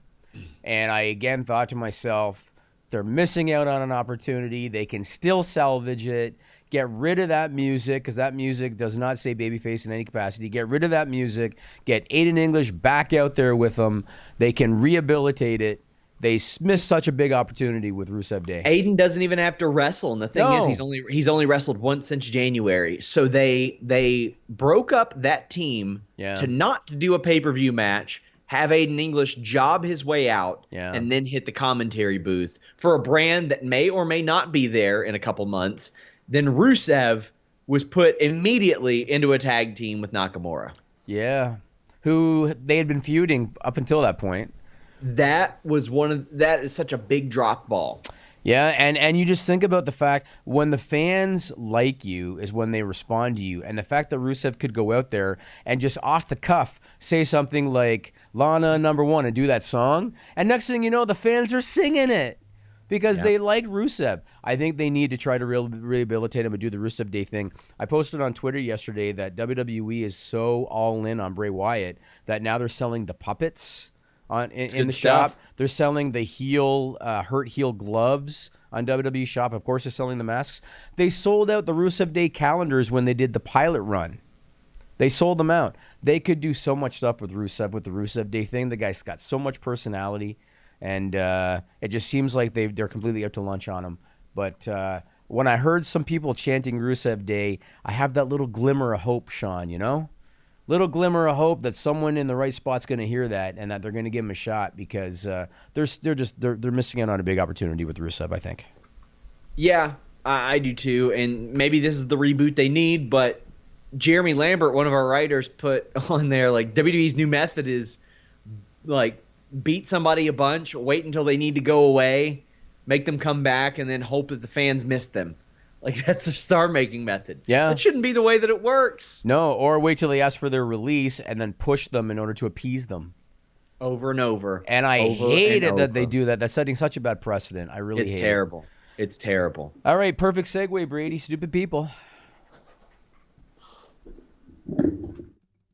And I again thought to myself, they're missing out on an opportunity. They can still salvage it. Get rid of that music, because that music does not say babyface in any capacity. Get rid of that music. Get Aiden English back out there with them. They can rehabilitate it. They missed such a big opportunity with Rusev Day. Aiden doesn't even have to wrestle, and the thing is, he's only wrestled once since January. So they broke up that team to not do a pay-per-view match, have Aiden English job his way out, and then hit the commentary booth for a brand that may or may not be there in a couple months. Then Rusev was put immediately into a tag team with Nakamura. Yeah, who they had been feuding up until that point. That is such a big drop ball. Yeah, and you just think about the fact when the fans like you is when they respond to you. And the fact that Rusev could go out there and just off the cuff say something like Lana #1 and do that song. And next thing you know, the fans are singing it because they like Rusev. I think they need to try to rehabilitate him and do the Rusev Day thing. I posted on Twitter yesterday that WWE is so all in on Bray Wyatt that now they're selling the puppets in the shop. They're selling the hurt heel gloves on WWE shop. Of course, they're selling the masks. They sold out the Rusev Day calendars when they did the pilot run. They sold them out. They could do so much stuff with Rusev with the Rusev Day thing. The guy's got so much personality, and it just seems like they're completely out to lunch on him. But when I heard some people chanting Rusev Day, I have that little glimmer of hope, Sean, you know? Little glimmer of hope that someone in the right spot's going to hear that and that they're going to give him a shot, because they're missing out on a big opportunity with Rusev, I think. Yeah, I do too. And maybe this is the reboot they need, but Jeremy Lambert, one of our writers, put on there like WWE's new method is like beat somebody a bunch, wait until they need to go away, make them come back, and then hope that the fans miss them. Like, that's their star-making method. Yeah. That shouldn't be the way that it works. No, or wait till they ask for their release and then push them in order to appease them. Over and over. And I hate it that they do that. That's setting such a bad precedent. I really hate it. It's terrible. It's terrible. All right, perfect segue, Brady. Stupid people.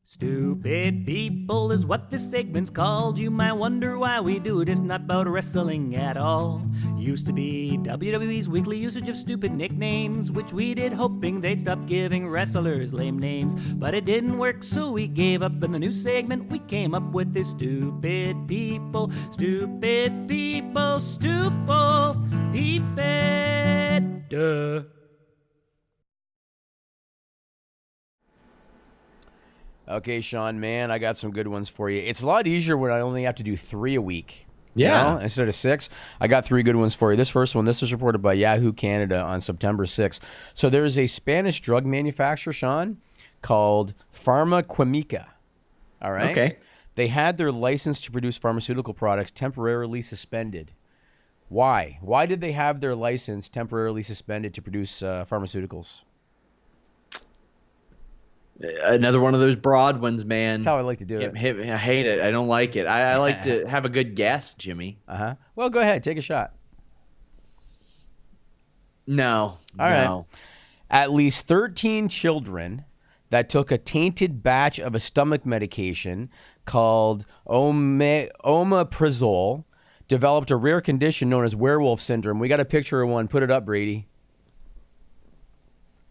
Stupid people is what this segment's called. You might wonder why we do it. It's not about wrestling at all. Used to be WWE's weekly usage of stupid nicknames, which we did hoping they'd stop giving wrestlers lame names. But it didn't work, so we gave up. In the new segment, we came up with this stupid people. Stupid people, stupid people. Duh. Okay, Sean, man, I got some good ones for you. It's a lot easier when I only have to do 3 a week. Yeah. You know, instead of 6. I got 3 good ones for you. This first one, this was reported by Yahoo Canada on September 6th. So there is a Spanish drug manufacturer, Sean, called Pharmaquimica. All right? Okay. They had their license to produce pharmaceutical products temporarily suspended. Why? Why did they have their license temporarily suspended to produce pharmaceuticals? Another one of those broad ones, man. That's how I like to do it. I hate it. I don't like it. I like to have a good guess, Jimmy. Uh-huh. Well, go ahead. Take a shot. No. All right. At least 13 children that took a tainted batch of a stomach medication called omeprazole developed a rare condition known as werewolf syndrome. We got a picture of one. Put it up, Brady.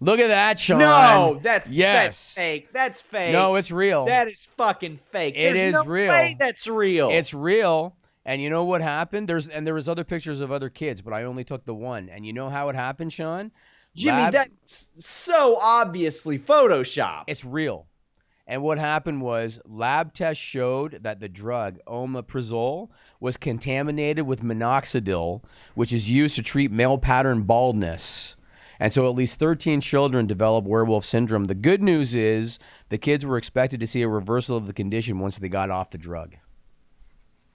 Look at that, Sean. No, that's fake. That's fake. No, it's real. That is fucking fake. There's no real. Way that's real. It's real. And you know what happened? There was other pictures of other kids, but I only took the one. And you know how it happened, Sean? Jimmy, that's so obviously Photoshopped. It's real. And what happened was lab tests showed that the drug omeprazole was contaminated with minoxidil, which is used to treat male pattern baldness. And so at least 13 children developed werewolf syndrome. The good news is the kids were expected to see a reversal of the condition once they got off the drug.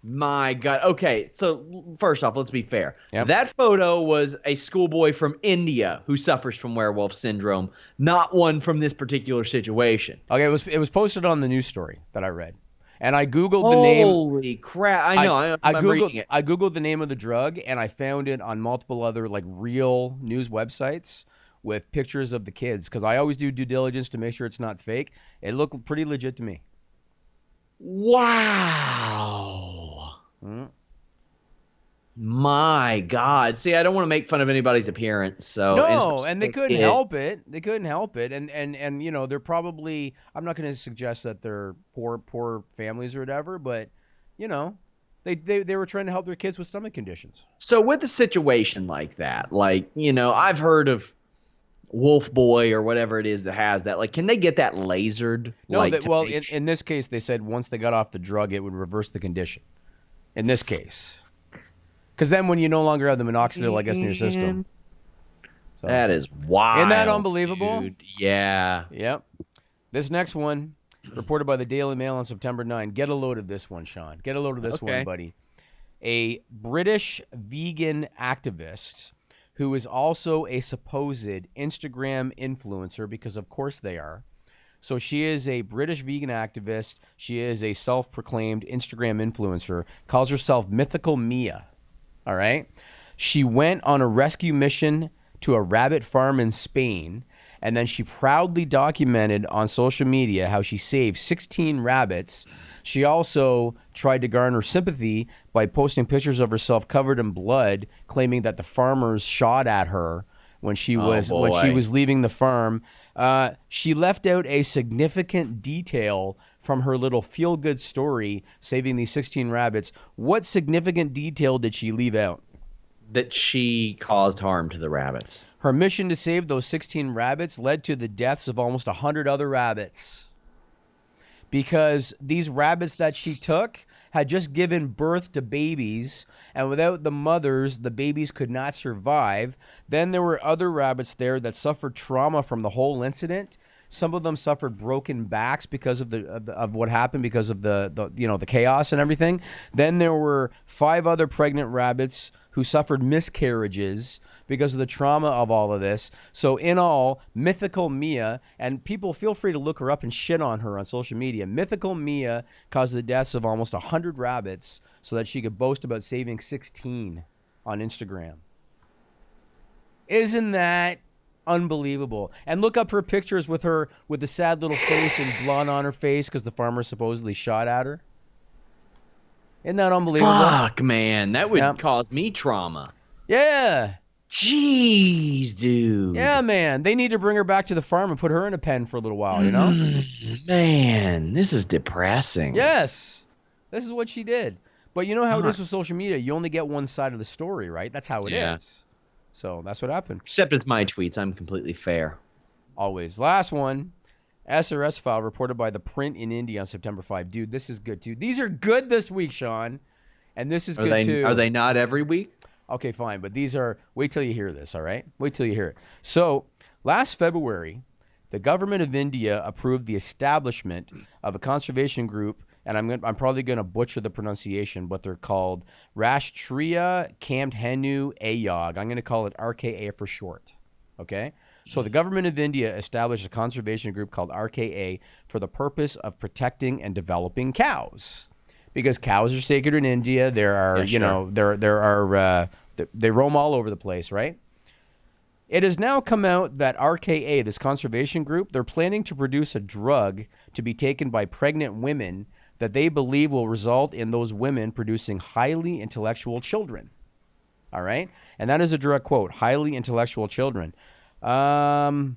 My God. Okay, so first off, let's be fair. Yep. That photo was a schoolboy from India who suffers from werewolf syndrome, not one from this particular situation. Okay, it was posted on the news story that I read. And I Googled the name. Holy crap. I know. I'm reading it. I Googled the name of the drug, and I found it on multiple other like real news websites with pictures of the kids, because I always do due diligence to make sure it's not fake. It looked pretty legit to me. Wow. My God. See, I don't want to make fun of anybody's appearance. So No, and they couldn't help it. They couldn't help it. And you know, they're probably, I'm not going to suggest that they're poor families or whatever, but, you know, they were trying to help their kids with stomach conditions. So with a situation like that, like, you know, I've heard of Wolf Boy or whatever it is that has that. Like, can they get that lasered? No, like, well, in this case, they said once they got off the drug, it would reverse the condition. In this case. Because then when you no longer have the minoxidil, I guess, in your system. So, that is wild. Isn't that unbelievable? Dude. Yeah. Yep. This next one, reported by the Daily Mail on September 9. Get a load of this one, Sean. Get a load of this one, buddy. A British vegan activist who is also a supposed Instagram influencer, because of course they are. So she is a British vegan activist. She is a self-proclaimed Instagram influencer, calls herself Mythical Mia. All right? She went on a rescue mission to a rabbit farm in Spain, and then she proudly documented on social media how she saved 16 rabbits. She also tried to garner sympathy by posting pictures of herself covered in blood, claiming that the farmers shot at her when she was leaving the farm. She left out a significant detail from her little feel-good story saving these 16 rabbits. What significant detail did she leave out? That she caused harm to the rabbits. Her mission to save those 16 rabbits led to the deaths of almost 100 other rabbits. Because these rabbits that she took had just given birth to babies, and without the mothers, the babies could not survive. Then there were other rabbits there that suffered trauma from the whole incident. Some of them suffered broken backs because of what happened, because of the chaos and everything. Then there were 5 other pregnant rabbits who suffered miscarriages because of the trauma of all of this. So in all, Mythical Mia, and people feel free to look her up and shit on her on social media. Mythical Mia caused the deaths of almost 100 rabbits so that she could boast about saving 16 on Instagram. Isn't that unbelievable? And look up her pictures with her with the sad little face and blood on her face because the farmer supposedly shot at her. Isn't that unbelievable? Fuck, man. That would cause me trauma. Yeah. Jeez, dude. Yeah, man. They need to bring her back to the farm and put her in a pen for a little while, you know? Man, this is depressing. Yes. This is what she did. But you know how it is with social media? You only get one side of the story, right? That's how it is. So that's what happened. Except it's my tweets. I'm completely fair. Always. Last one. SRS file reported by The Print in India on September 5. Dude, this is good, too. These are good this week, Sean. And this is good, too. Are they not every week? Okay, fine. But these are... Wait till you hear this, all right? Wait till you hear it. So, last February, the government of India approved the establishment of a conservation group, and I'm probably going to butcher the pronunciation, but they're called Rashtriya Kamdhenu Ayog. I'm going to call it RKA for short, okay? So the government of India established a conservation group called RKA for the purpose of protecting and developing cows, because cows are sacred in India. There are, they roam all over the place, right? It has now come out that RKA, this conservation group, they're planning to produce a drug to be taken by pregnant women that they believe will result in those women producing highly intellectual children. All right? And that is a direct quote, highly intellectual children. The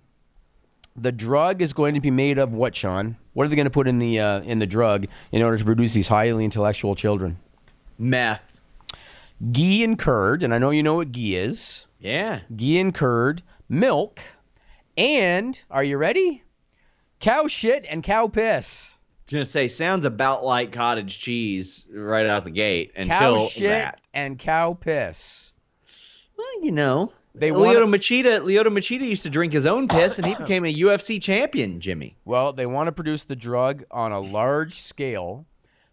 drug is going to be made of what, Sean? What are they going to put in the drug in order to produce these highly intellectual children? Meth. Ghee and curd, and I know you know what ghee is. Yeah. Ghee and curd, milk, and, are you ready? Cow shit and cow piss. I was going to say, sounds about like cottage cheese right out the gate. Cow shit and cow piss. Well, you know. Lyoto Machida used to drink his own piss, and he became a UFC champion, Jimmy. Well, they want to produce the drug on a large scale.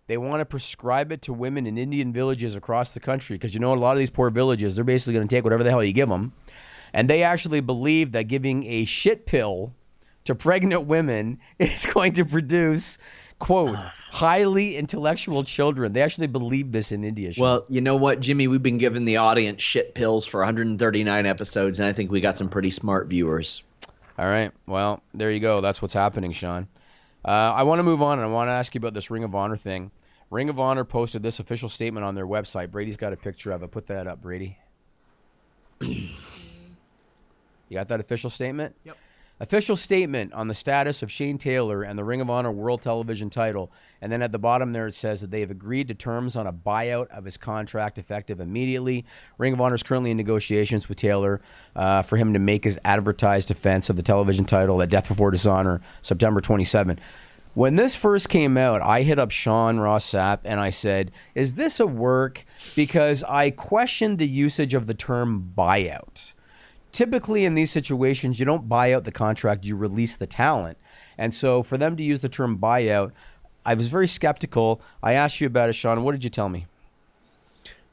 They want to prescribe it to women in Indian villages across the country, because you know, a lot of these poor villages, they're basically going to take whatever the hell you give them. And they actually believe that giving a shit pill to pregnant women is going to produce, quote, highly intellectual children. They actually believe this in India. Well, you know what, Jimmy? We've been giving the audience shit pills for 139 episodes, and I think we got some pretty smart viewers. All right. Well, there you go. That's what's happening, Sean. I want to move on, and I want to ask you about this Ring of Honor thing. Ring of Honor posted this official statement on their website. Brady's got a picture of it. Put that up, Brady. You got that official statement? Yep. Official statement on the status of Shane Taylor and the Ring of Honor World Television title. And then at the bottom there it says that they have agreed to terms on a buyout of his contract effective immediately. Ring of Honor is currently in negotiations with Taylor for him to make his advertised defense of the television title at Death Before Dishonor, September 27. When this first came out, I hit up Sean Ross Sapp and I said, is this a work? Because I questioned the usage of the term buyout. Typically in these situations, you don't buy out the contract, you release the talent. And so for them to use the term buyout, I was very skeptical. I asked you about it, Sean. What did you tell me?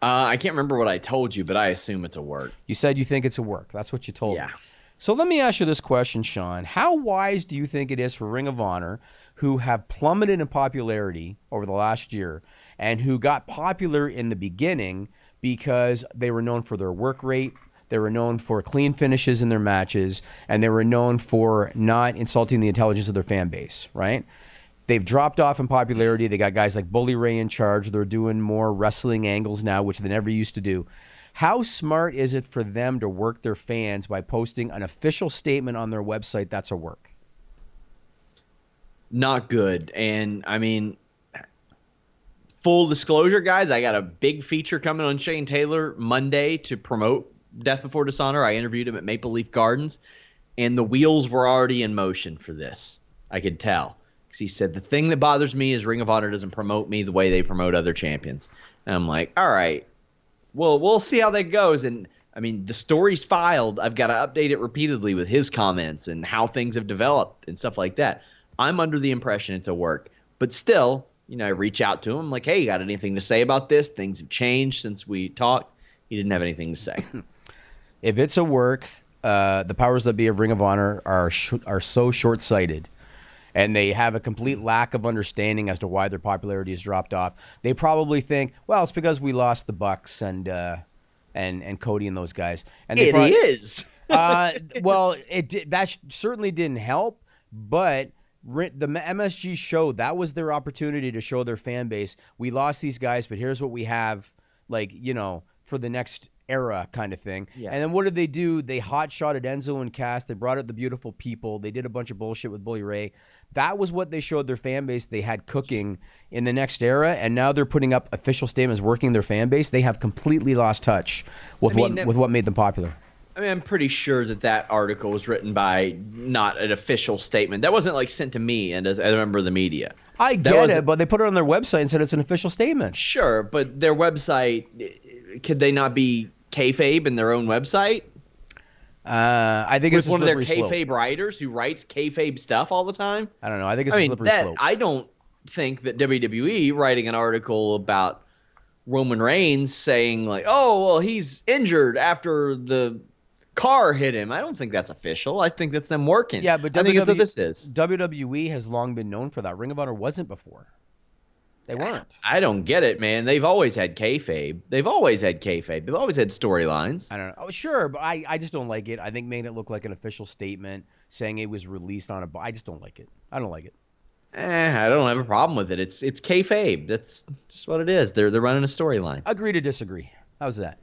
I can't remember what I told you, but I assume it's a work. You said you think it's a work. That's what you told me. Yeah. So let me ask you this question, Sean. How wise do you think it is for Ring of Honor, who have plummeted in popularity over the last year and who got popular in the beginning because they were known for their work rate, they were known for clean finishes in their matches, and they were known for not insulting the intelligence of their fan base, right? They've dropped off in popularity. They got guys like Bully Ray in charge. They're doing more wrestling angles now, which they never used to do. How smart is it for them to work their fans by posting an official statement on their website that's a work? Not good. And, I mean, full disclosure, guys, I got a big feature coming on Shane Taylor Monday to promote Death Before Dishonor. I interviewed him at Maple Leaf Gardens, and the wheels were already in motion for this. I could tell. Because he said, the thing that bothers me is Ring of Honor doesn't promote me the way they promote other champions. And I'm like, all right, well, we'll see how that goes. And, I mean, the story's filed. I've got to update it repeatedly with his comments and how things have developed and stuff like that. I'm under the impression it's a work. But still, you know, I reach out to him like, hey, you got anything to say about this? Things have changed since we talked. He didn't have anything to say. If it's a work, the powers that be of Ring of Honor are so short-sighted, and they have a complete lack of understanding as to why their popularity has dropped off. They probably think, well, it's because we lost the Bucks and Cody and those guys. And it is. Well, that certainly didn't help, but the MSG show, that was their opportunity to show their fan base, we lost these guys, but here's what we have, like, you know, for the next era kind of thing. Yeah. And then what did they do? They hot-shotted Enzo and Cass. They brought out the beautiful people. They did a bunch of bullshit with Bully Ray. That was what they showed their fan base they had cooking in the next era, and now they're putting up official statements working their fan base. They have completely lost touch with what made them popular. I mean, I'm pretty sure that article was written by not an official statement. That wasn't like sent to me and as a member of the media. I get it, but they put it on their website and said it's an official statement. Sure, but their website, could they not be kayfabe in their own website? I think it's one of their kayfabe writers who writes kayfabe stuff all the time. I don't know. I think it's a slippery slope. I don't think that WWE writing an article about Roman Reigns saying like, "Oh, well, he's injured after the car hit him." I don't think that's official. I think that's them working. Yeah, but I think that's what this is. WWE has long been known for that. Ring of Honor wasn't before. They weren't. I don't get it, man. They've always had kayfabe. They've always had storylines. I don't know. Oh, sure, but I just don't like it. I think making it look like an official statement, saying it was released on I just don't like it. I don't like it. I don't have a problem with it. It's kayfabe. That's just what it is. They're running a storyline. Agree to disagree. How's that?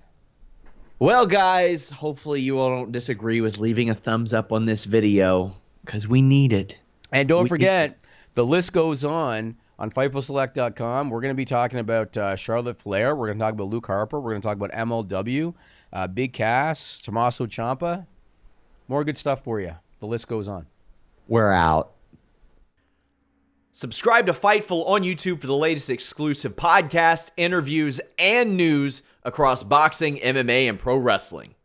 Well, guys, hopefully you all don't disagree with leaving a thumbs up on this video because we need it. And don't forget, the list goes on FightfulSelect.com. We're going to be talking about Charlotte Flair. We're going to talk about Luke Harper. We're going to talk about MLW, Big Cass, Tommaso Ciampa. More good stuff for you. The list goes on. We're out. Subscribe to Fightful on YouTube for the latest exclusive podcasts, interviews, and news across boxing, MMA, and pro wrestling.